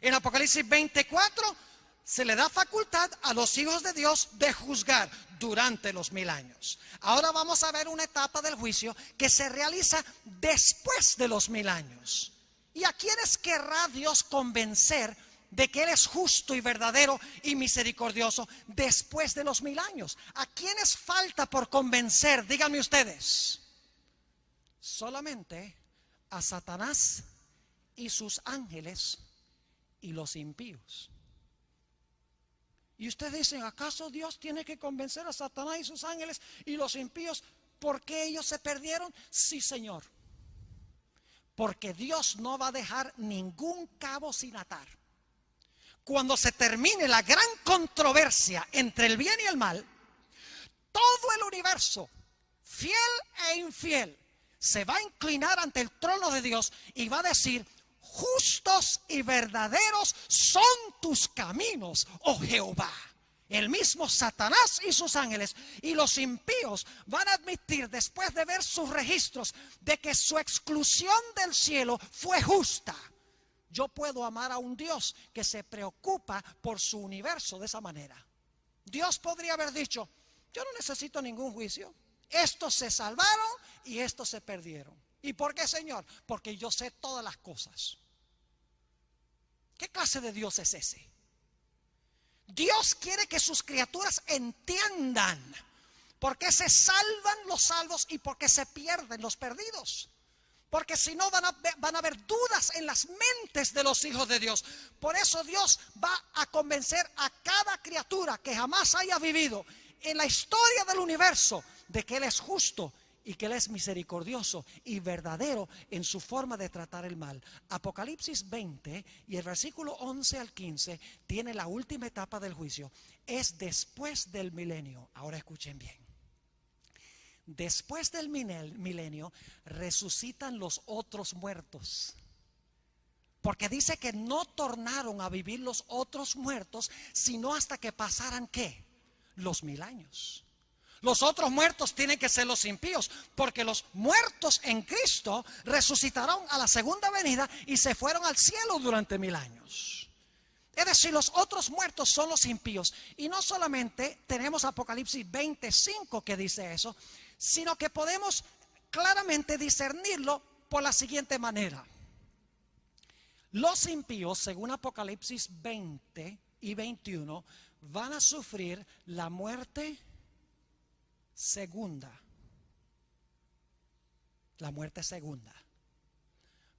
En Apocalipsis 24, se le da facultad a los hijos de Dios de juzgar durante los 1000 años. Ahora vamos a ver una etapa del juicio que se realiza después de los 1000 años. ¿Y a quiénes querrá Dios convencer de que Él es justo y verdadero y misericordioso después de los 1000 años? ¿A quiénes falta por convencer? Díganme ustedes. Solamente a Satanás y sus ángeles y los impíos. Y ustedes dicen: ¿acaso Dios tiene que convencer a Satanás y sus ángeles y los impíos porque ellos se perdieron? Sí, Señor. Porque Dios no va a dejar ningún cabo sin atar. Cuando se termine la gran controversia entre el bien y el mal, todo el universo, fiel e infiel, se va a inclinar ante el trono de Dios y va a decir: justos y verdaderos son tus caminos, oh Jehová. El mismo Satanás y sus ángeles y los impíos van a admitir, después de ver sus registros, de que su exclusión del cielo fue justa. Yo puedo amar a un Dios que se preocupa por su universo de esa manera. Dios podría haber dicho: yo no necesito ningún juicio. Estos se salvaron y estos se perdieron. ¿Y por qué, Señor? Porque yo sé todas las cosas. ¿Qué clase de Dios es ese? Dios quiere que sus criaturas entiendan por qué se salvan los salvos y por qué se pierden los perdidos. Porque si no van a haber dudas en las mentes de los hijos de Dios. Por eso Dios va a convencer a cada criatura que jamás haya vivido en la historia del universo de que Él es justo y que Él es misericordioso y verdadero en su forma de tratar el mal. Apocalipsis 20 y el versículo 11 al 15 tiene la última etapa del juicio. Es después del milenio. Ahora escuchen bien. Después del milenio resucitan los otros muertos. Porque dice que no tornaron a vivir los otros muertos sino hasta que pasaran ¿qué? Los 1000 años. Los otros muertos tienen que ser los impíos, porque los muertos en Cristo resucitaron a la segunda venida y se fueron al cielo durante 1000 años. Es decir, los otros muertos son los impíos. Y no solamente tenemos Apocalipsis 25 que dice eso, sino que podemos claramente discernirlo por la siguiente manera. Los impíos, según Apocalipsis 20 y 21, van a sufrir la muerte segunda. La muerte segunda.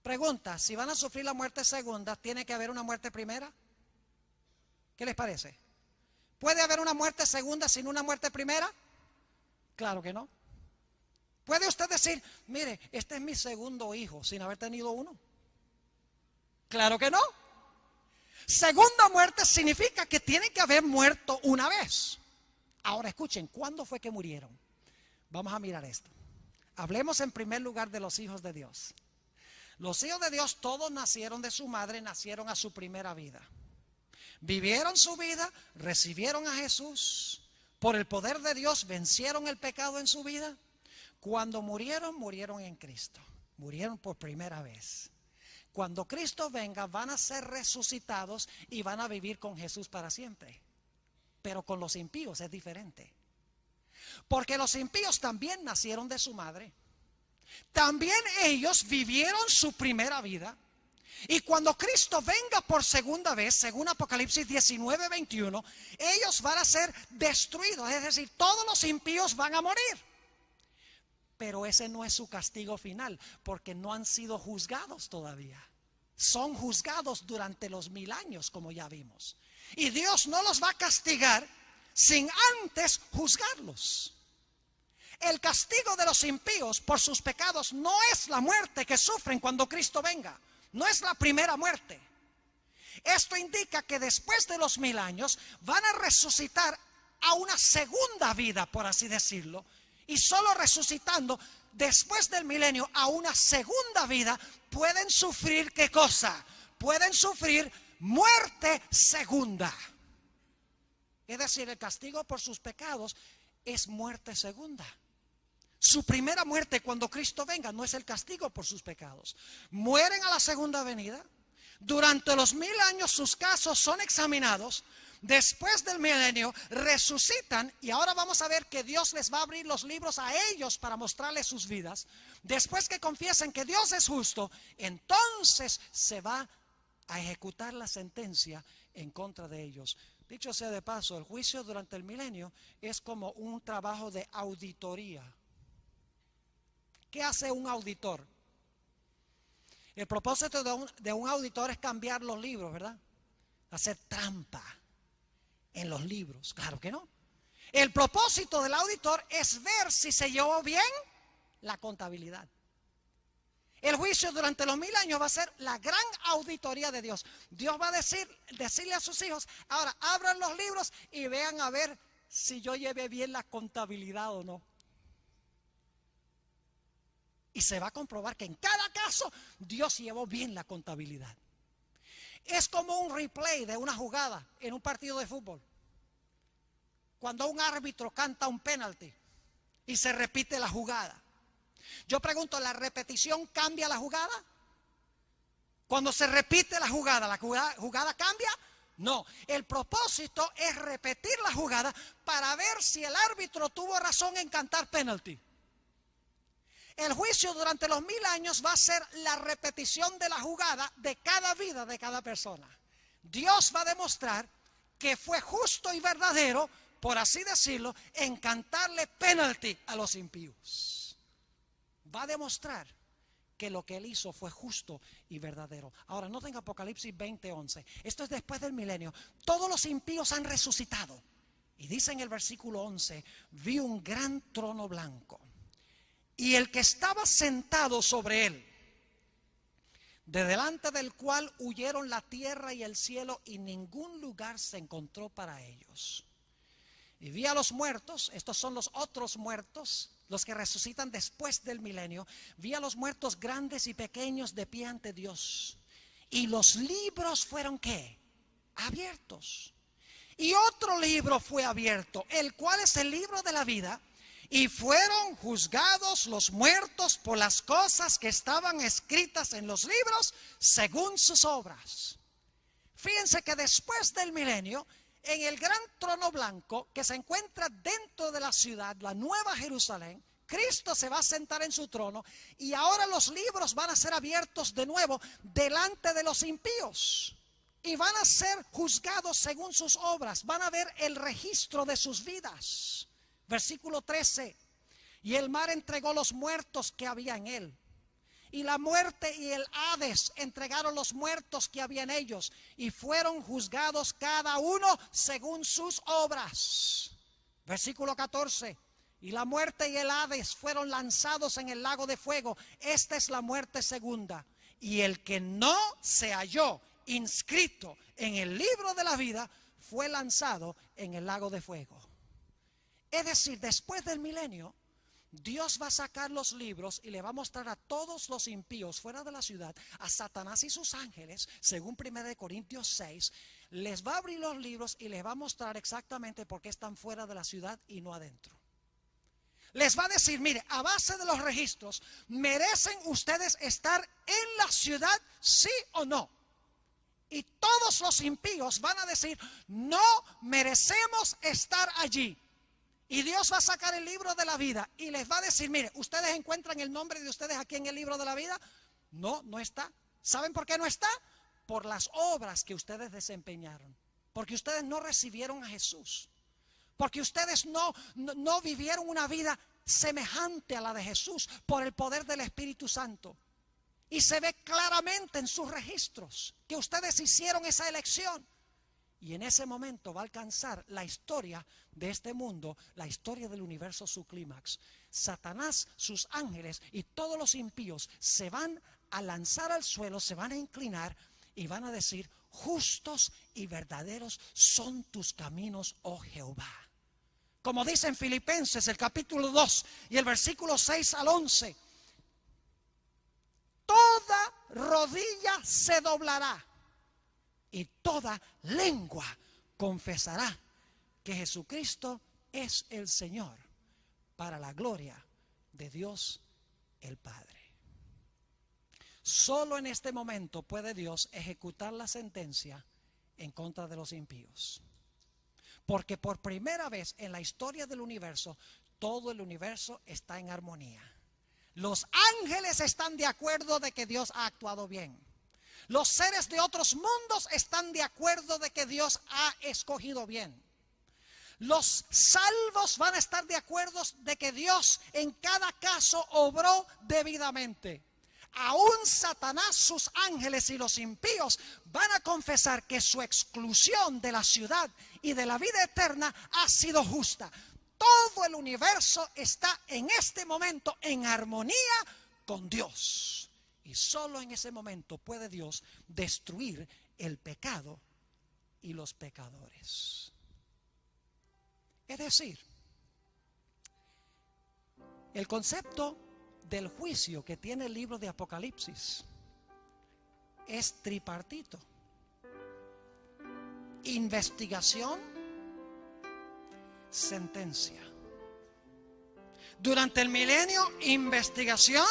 Pregunta: si van a sufrir la muerte segunda, ¿tiene que haber una muerte primera? ¿Qué les parece? ¿Puede haber una muerte segunda sin una muerte primera? Claro que no. ¿Puede usted decir: mire, este es mi segundo hijo, sin haber tenido uno? Claro que no. Segunda muerte significa que tiene que haber muerto una vez. Ahora escuchen, ¿cuándo fue que murieron? Vamos a mirar esto. Hablemos en primer lugar de los hijos de Dios. Los hijos de Dios todos nacieron de su madre, nacieron a su primera vida. Vivieron su vida, recibieron a Jesús. Por el poder de Dios vencieron el pecado en su vida. Cuando murieron, murieron en Cristo. Murieron por primera vez. Cuando Cristo venga, van a ser resucitados y van a vivir con Jesús para siempre. Pero con los impíos es diferente. Porque los impíos también nacieron de su madre. También ellos vivieron su primera vida. Y cuando Cristo venga por segunda vez, según Apocalipsis 19, 21, ellos van a ser destruidos. Es decir, todos los impíos van a morir. Pero ese no es su castigo final, porque no han sido juzgados todavía. Son juzgados durante los 1000 años, como ya vimos. Y Dios no los va a castigar sin antes juzgarlos. El castigo de los impíos por sus pecados no es la muerte que sufren cuando Cristo venga. No es la primera muerte. Esto indica que después de los 1000 años van a resucitar a una segunda vida, por así decirlo. Y solo resucitando después del milenio a una segunda vida pueden sufrir, ¿qué cosa? Pueden sufrir muerte segunda. Es decir, el castigo por sus pecados es muerte segunda. Su primera muerte cuando Cristo venga no es el castigo por sus pecados. Mueren a la segunda venida. Durante los 1000 años sus casos son examinados. Después del milenio resucitan, y ahora vamos a ver que Dios les va a abrir los libros a ellos para mostrarles sus vidas. Después que confiesen que Dios es justo, entonces se va a ejecutar la sentencia en contra de ellos. Dicho sea de paso, el juicio durante el milenio es como un trabajo de auditoría. ¿Qué hace un auditor? El propósito de un auditor es cambiar los libros, ¿verdad? Hacer trampa en los libros. Claro que no. El propósito del auditor es ver si se llevó bien la contabilidad. El juicio durante los 1000 años va a ser la gran auditoría de Dios. Dios va a decirle a sus hijos: ahora abran los libros y vean a ver si yo llevé bien la contabilidad o no. Y se va a comprobar que en cada caso Dios llevó bien la contabilidad. Es como un replay de una jugada en un partido de fútbol. Cuando un árbitro canta un penalti y se repite la jugada. Yo pregunto, ¿la repetición cambia la jugada? Cuando se repite la jugada cambia. No, el propósito es repetir la jugada para ver si el árbitro tuvo razón en cantar penalti. El juicio durante los 1000 años va a ser la repetición de la jugada de cada vida de cada persona. Dios va a demostrar que fue justo y verdadero, por así decirlo, en cantarle penalti a los impíos. Va a demostrar que lo que él hizo fue justo y verdadero. Ahora, noten Apocalipsis 20:11. Esto es después del milenio. Todos los impíos han resucitado. Y dice en el versículo 11: vi un gran trono blanco y el que estaba sentado sobre él, de delante del cual huyeron la tierra y el cielo, y ningún lugar se encontró para ellos. Y vi a los muertos, estos son los otros muertos, los que resucitan después del milenio. Vi a los muertos grandes y pequeños de pie ante Dios. Y los libros fueron ¿qué? Abiertos. Y otro libro fue abierto, el cual es el libro de la vida. Y fueron juzgados los muertos por las cosas que estaban escritas en los libros según sus obras. Fíjense que después del milenio, en el gran trono blanco que se encuentra dentro de la ciudad, la Nueva Jerusalén, Cristo se va a sentar en su trono y ahora los libros van a ser abiertos de nuevo delante de los impíos. Y van a ser juzgados según sus obras, van a ver el registro de sus vidas. Versículo 13, y el mar entregó los muertos que había en él. Y la muerte y el Hades entregaron los muertos que había en ellos. Y fueron juzgados cada uno según sus obras. Versículo 14, y la muerte y el Hades fueron lanzados en el lago de fuego. Esta es la muerte segunda. Y el que no se halló inscrito en el libro de la vida fue lanzado en el lago de fuego. Es decir, después del milenio, Dios va a sacar los libros y le va a mostrar a todos los impíos fuera de la ciudad, a Satanás y sus ángeles, según 1 Corintios 6, les va a abrir los libros y les va a mostrar exactamente por qué están fuera de la ciudad y no adentro. Les va a decir, mire, a base de los registros, ¿merecen ustedes estar en la ciudad, sí o no? Y todos los impíos van a decir, no merecemos estar allí. Y Dios va a sacar el libro de la vida y les va a decir, mire, ¿ustedes encuentran el nombre de ustedes aquí en el libro de la vida? No, no está. ¿Saben por qué no está? Por las obras que ustedes desempeñaron. Porque ustedes no recibieron a Jesús. Porque ustedes no vivieron una vida semejante a la de Jesús por el poder del Espíritu Santo. Y se ve claramente en sus registros que ustedes hicieron esa elección. Y en ese momento va a alcanzar la historia de este mundo, la historia del universo, su clímax. Satanás, sus ángeles y todos los impíos se van a lanzar al suelo, se van a inclinar y van a decir: justos y verdaderos son tus caminos, oh Jehová. Como dice en Filipenses, el capítulo 2 y el versículo 6 al 11. Toda rodilla se doblará y toda lengua confesará que Jesucristo es el Señor, para la gloria de Dios el Padre. Solo en este momento puede Dios ejecutar la sentencia en contra de los impíos. Porque por primera vez en la historia del universo, todo el universo está en armonía. Los ángeles están de acuerdo de que Dios ha actuado bien. Los seres de otros mundos están de acuerdo de que Dios ha escogido bien. Los salvos van a estar de acuerdo de que Dios en cada caso obró debidamente. Aún Satanás, sus ángeles y los impíos van a confesar que su exclusión de la ciudad y de la vida eterna ha sido justa. Todo el universo está en este momento en armonía con Dios. Y solo en ese momento puede Dios destruir el pecado y los pecadores. Es decir, el concepto del juicio que tiene el libro de Apocalipsis es tripartito: investigación, sentencia. Durante el milenio, investigación,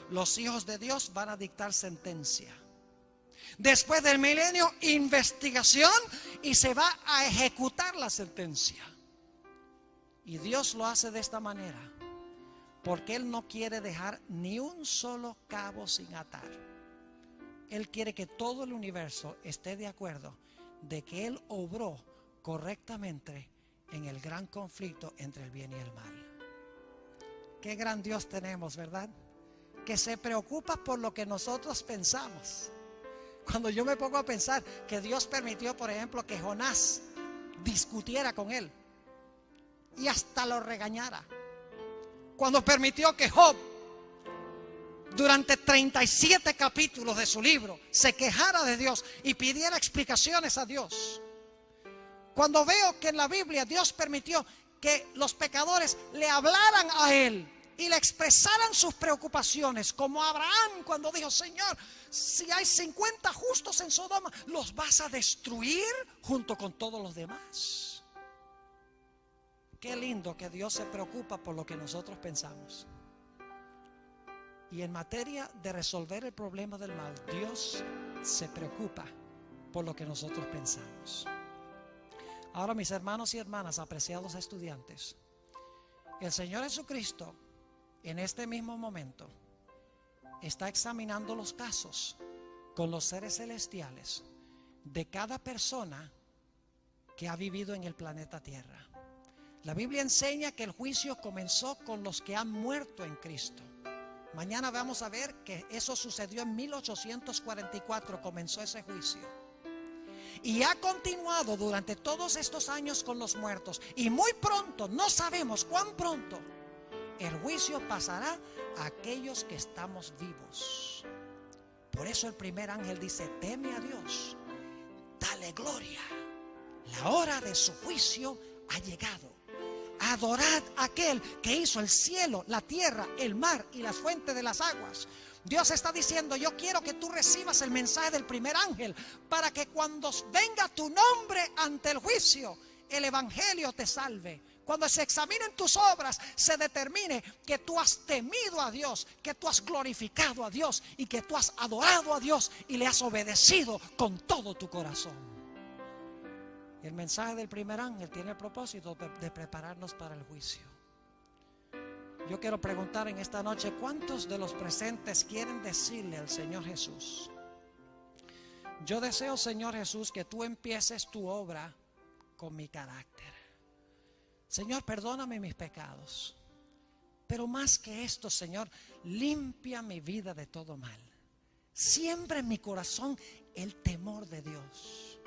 los hijos de Dios van a dictar sentencia. Después del milenio, investigación, y se va a ejecutar la sentencia. Y Dios lo hace de esta manera porque Él no quiere dejar ni un solo cabo sin atar. Él quiere que todo el universo esté de acuerdo de que Él obró correctamente en el gran conflicto entre el bien y el mal. Qué gran Dios tenemos, ¿verdad? Que se preocupa por lo que nosotros pensamos. Cuando yo me pongo a pensar que Dios permitió, por ejemplo, que Jonás discutiera con Él y hasta lo regañara. Cuando permitió que Job, durante 37 capítulos de su libro, se quejara de Dios y pidiera explicaciones a Dios. Cuando veo que en la Biblia Dios permitió que los pecadores le hablaran a Él y le expresaran sus preocupaciones, como Abraham cuando dijo: Señor, si hay 50 justos en Sodoma, ¿los vas a destruir junto con todos los demás? Qué lindo que Dios se preocupa por lo que nosotros pensamos. Y en materia de resolver el problema del mal, Dios se preocupa por lo que nosotros pensamos. Ahora, mis hermanos y hermanas, apreciados estudiantes, el Señor Jesucristo en este mismo momento está examinando los casos con los seres celestiales de cada persona que ha vivido en el planeta Tierra. La Biblia enseña que el juicio comenzó con los que han muerto en Cristo. Mañana vamos a ver que eso sucedió en 1844, comenzó ese juicio. Y ha continuado durante todos estos años con los muertos. Y muy pronto, no sabemos cuán pronto, el juicio pasará a aquellos que estamos vivos. Por eso el primer ángel dice: teme a Dios, dale gloria, la hora de su juicio ha llegado. Adorad a aquel que hizo el cielo, la tierra, el mar y las fuentes de las aguas. Dios está diciendo: yo quiero que tú recibas el mensaje del primer ángel, para que cuando venga tu nombre ante el juicio, el evangelio te salve. Cuando se examinen tus obras, se determine que tú has temido a Dios, que tú has glorificado a Dios y que tú has adorado a Dios y le has obedecido con todo tu corazón. El mensaje del primer ángel tiene el propósito de prepararnos para el juicio. Yo quiero preguntar en esta noche: ¿cuántos de los presentes quieren decirle al Señor Jesús: yo deseo, Señor Jesús, que tú empieces tu obra con mi carácter? Señor, perdóname mis pecados. Pero más que esto, Señor, limpia mi vida de todo mal. Siembra en mi corazón el temor de Dios.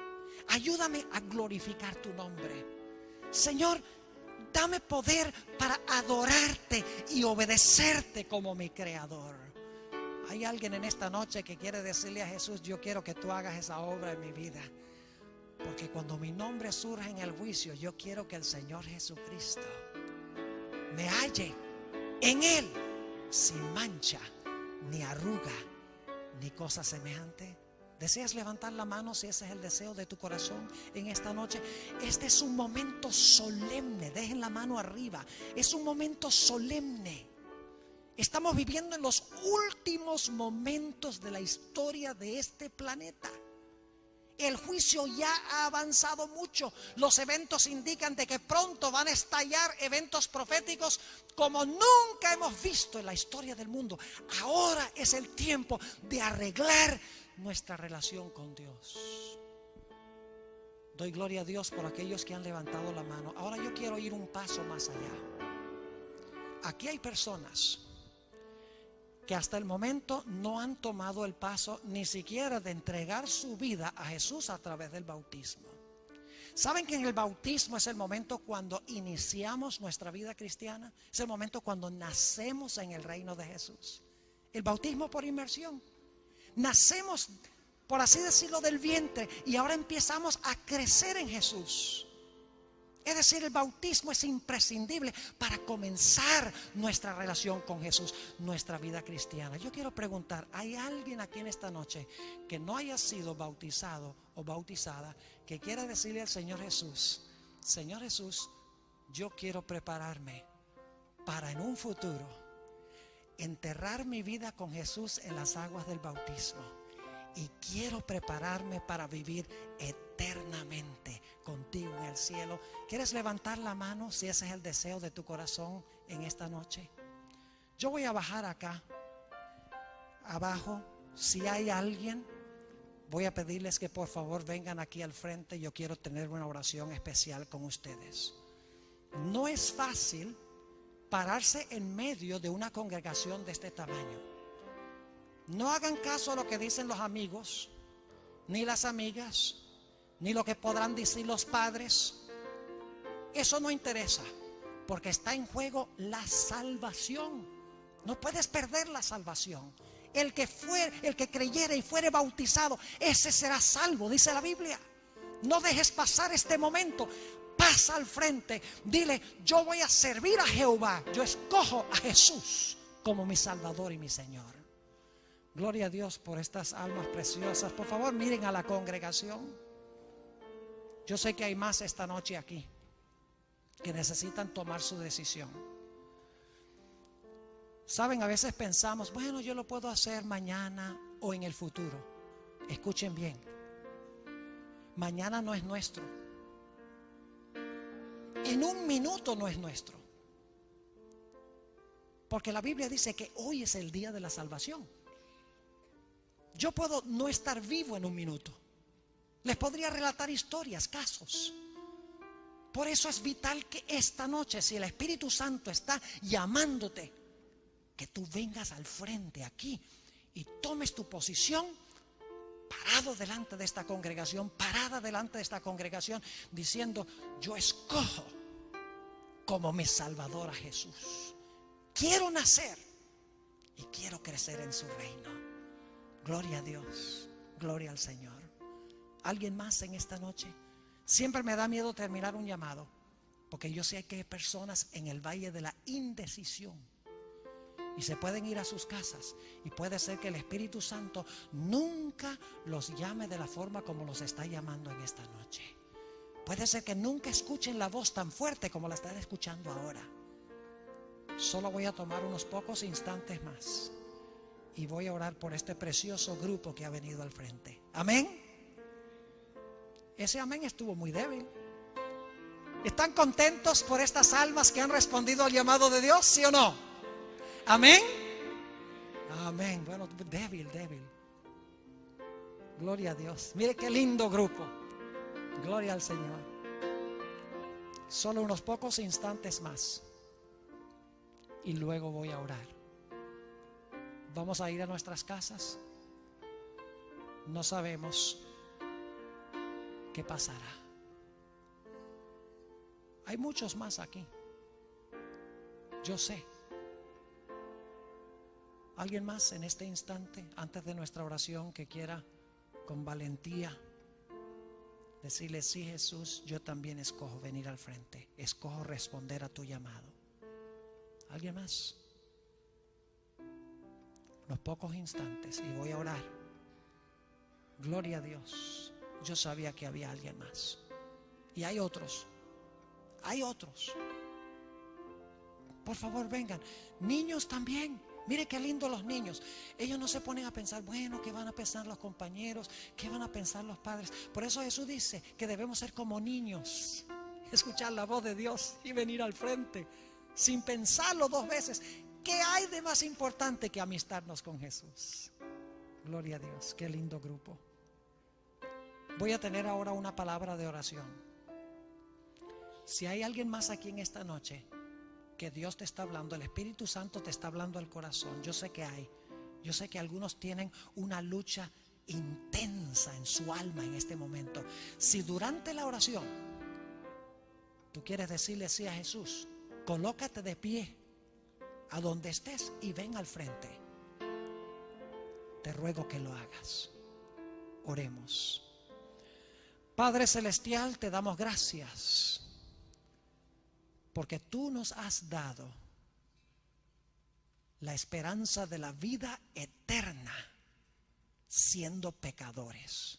Ayúdame a glorificar tu nombre. Señor, dame poder para adorarte y obedecerte como mi creador. Hay alguien en esta noche que quiere decirle a Jesús: yo quiero que tú hagas esa obra en mi vida. Porque cuando mi nombre surja en el juicio, yo quiero que el Señor Jesucristo me halle en Él sin mancha, ni arruga, ni cosa semejante. ¿Deseas levantar la mano si ese es el deseo de tu corazón en esta noche? Este es un momento solemne. Dejen la mano arriba. Es un momento solemne. Estamos viviendo en los últimos momentos de la historia de este planeta. El juicio ya ha avanzado mucho. Los eventos indican de que pronto van a estallar eventos proféticos como nunca hemos visto en la historia del mundo. Ahora es el tiempo de arreglar nuestra relación con Dios. Doy gloria a Dios por aquellos que han levantado la mano. Ahora yo quiero ir un paso más allá. Aquí hay personas que hasta el momento no han tomado el paso ni siquiera de entregar su vida a Jesús a través del bautismo. ¿Saben que en el bautismo es el momento cuando iniciamos nuestra vida cristiana? Es el momento cuando nacemos en el reino de Jesús. El bautismo por inmersión. Nacemos, por así decirlo, del vientre y ahora empezamos a crecer en Jesús. Es decir, el bautismo es imprescindible para comenzar nuestra relación con Jesús, nuestra vida cristiana. Yo quiero preguntar, ¿hay alguien aquí en esta noche que no haya sido bautizado o bautizada, que quiera decirle al Señor Jesús: Señor Jesús, yo quiero prepararme para en un futuro enterrar mi vida con Jesús en las aguas del bautismo? Y quiero prepararme para vivir eternamente contigo en el cielo. ¿Quieres levantar la mano si ese es el deseo de tu corazón en esta noche? Yo voy a bajar acá abajo. Si hay alguien, voy a pedirles que por favor vengan aquí al frente. Yo quiero tener una oración especial con ustedes. No es fácil pararse en medio de una congregación de este tamaño. No hagan caso a lo que dicen los amigos, ni las amigas, ni lo que podrán decir los padres. Eso no interesa, porque está en juego la salvación. No puedes perder la salvación. El que creyere y fuere bautizado, ese será salvo, dice la Biblia. No dejes pasar este momento. Pasa al frente, dile: yo voy a servir a Jehová. Yo escojo a Jesús como mi Salvador y mi Señor. Gloria a Dios por estas almas preciosas. Por favor, miren a la congregación. Yo sé que hay más esta noche aquí que necesitan tomar su decisión. Saben, a veces pensamos: bueno, yo lo puedo hacer mañana o en el futuro. Escuchen bien, mañana no es nuestro. En un minuto no es nuestro. Porque la Biblia dice que hoy es el día de la salvación. Yo puedo no estar vivo en un minuto. Les podría relatar historias, casos. Por eso es vital que esta noche, si el Espíritu Santo está llamándote, que tú vengas al frente aquí y tomes tu posición parado delante de esta congregación, parada delante de esta congregación, diciendo: yo escojo como mi Salvador a Jesús. Quiero nacer y quiero crecer en su reino. Gloria a Dios, gloria al Señor. ¿Alguien más en esta noche? Siempre me da miedo terminar un llamado, porque yo sé que hay personas en el valle de la indecisión y se pueden ir a sus casas, y puede ser que el Espíritu Santo nunca los llame de la forma como los está llamando en esta noche. Puede ser que nunca escuchen la voz tan fuerte como la están escuchando ahora. Solo voy a tomar unos pocos instantes más y voy a orar por este precioso grupo que ha venido al frente. Amén. Ese amén estuvo muy débil. ¿Están contentos por estas almas que han respondido al llamado de Dios? ¿Sí o no? Amén. Amén. Bueno, débil. Gloria a Dios. Mire qué lindo grupo. Gloria al Señor. Solo unos pocos instantes más y luego voy a orar. Vamos a ir a nuestras casas. No sabemos qué pasará. Hay muchos más aquí. Yo sé. ¿Alguien más en este instante, antes de nuestra oración, que quiera con valentía decirle: sí, Jesús, yo también escojo venir al frente, escojo responder a tu llamado? ¿Alguien más? Unos pocos instantes y voy a orar. Gloria a Dios. Yo sabía que había alguien más. Y hay otros. Hay otros. Por favor, vengan. Niños también. Mire qué lindo los niños. Ellos no se ponen a pensar, bueno, ¿qué van a pensar los compañeros? ¿Qué van a pensar los padres? Por eso Jesús dice que debemos ser como niños. Escuchar la voz de Dios y venir al frente sin pensarlo dos veces. ¿Qué hay de más importante que amistarnos con Jesús? Gloria a Dios, qué lindo grupo. Voy a tener ahora una palabra de oración. Si hay alguien más aquí en esta noche que Dios te está hablando, el Espíritu Santo te está hablando al corazón, yo sé que hay. Yo sé que algunos tienen una lucha intensa en su alma en este momento. Si durante la oración tú quieres decirle sí a Jesús, colócate de pie a donde estés y ven al frente. Te ruego que lo hagas. Oremos. Padre Celestial, te damos gracias porque tú nos has dado la esperanza de la vida eterna siendo pecadores.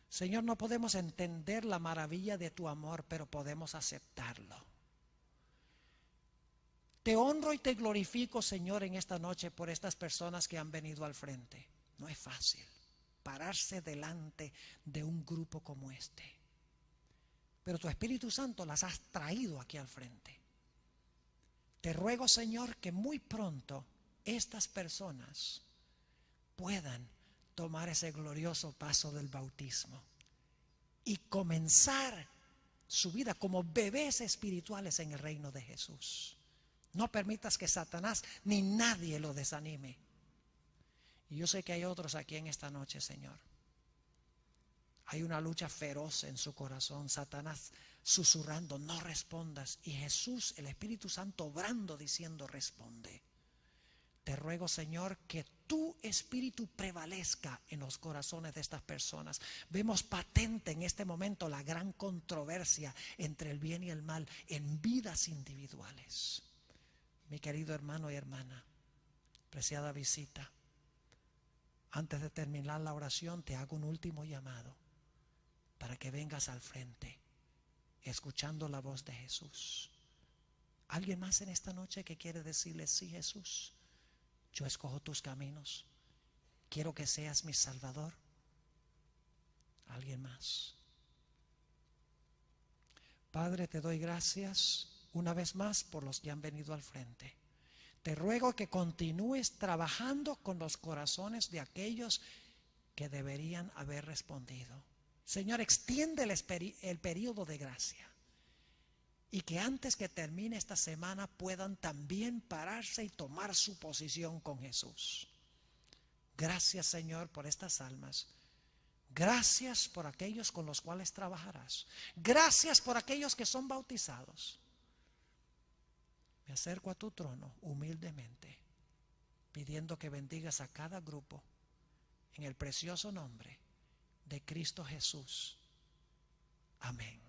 Señor, no podemos entender la maravilla de tu amor, pero podemos aceptarlo. Te honro y te glorifico, Señor, en esta noche por estas personas que han venido al frente. No es fácil pararse delante de un grupo como este, pero tu Espíritu Santo las has traído aquí al frente. Te ruego, Señor, que muy pronto estas personas puedan tomar ese glorioso paso del bautismo y comenzar su vida como bebés espirituales en el reino de Jesús. No permitas que Satanás ni nadie lo desanime. Y yo sé que hay otros aquí en esta noche, Señor. Hay una lucha feroz en su corazón. Satanás susurrando, no respondas. Y Jesús, el Espíritu Santo, obrando, diciendo, responde. Te ruego, Señor, que tu Espíritu prevalezca en los corazones de estas personas. Vemos patente en este momento la gran controversia entre el bien y el mal en vidas individuales. Mi querido hermano y hermana, preciada visita, antes de terminar la oración te hago un último llamado para que vengas al frente, escuchando la voz de Jesús. ¿Alguien más en esta noche que quiere decirle sí, Jesús? Yo escojo tus caminos. Quiero que seas mi Salvador. ¿Alguien más? Padre, te doy gracias una vez más por los que han venido al frente. Te ruego que continúes trabajando con los corazones de aquellos que deberían haber respondido. Señor, extiende el periodo de gracia y que antes que termine esta semana puedan también pararse y tomar su posición con Jesús. Gracias, Señor, por estas almas. Gracias por aquellos con los cuales trabajarás. Gracias por aquellos que son bautizados. Me acerco a tu trono humildemente, pidiendo que bendigas a cada grupo en el precioso nombre de Cristo Jesús. Amén.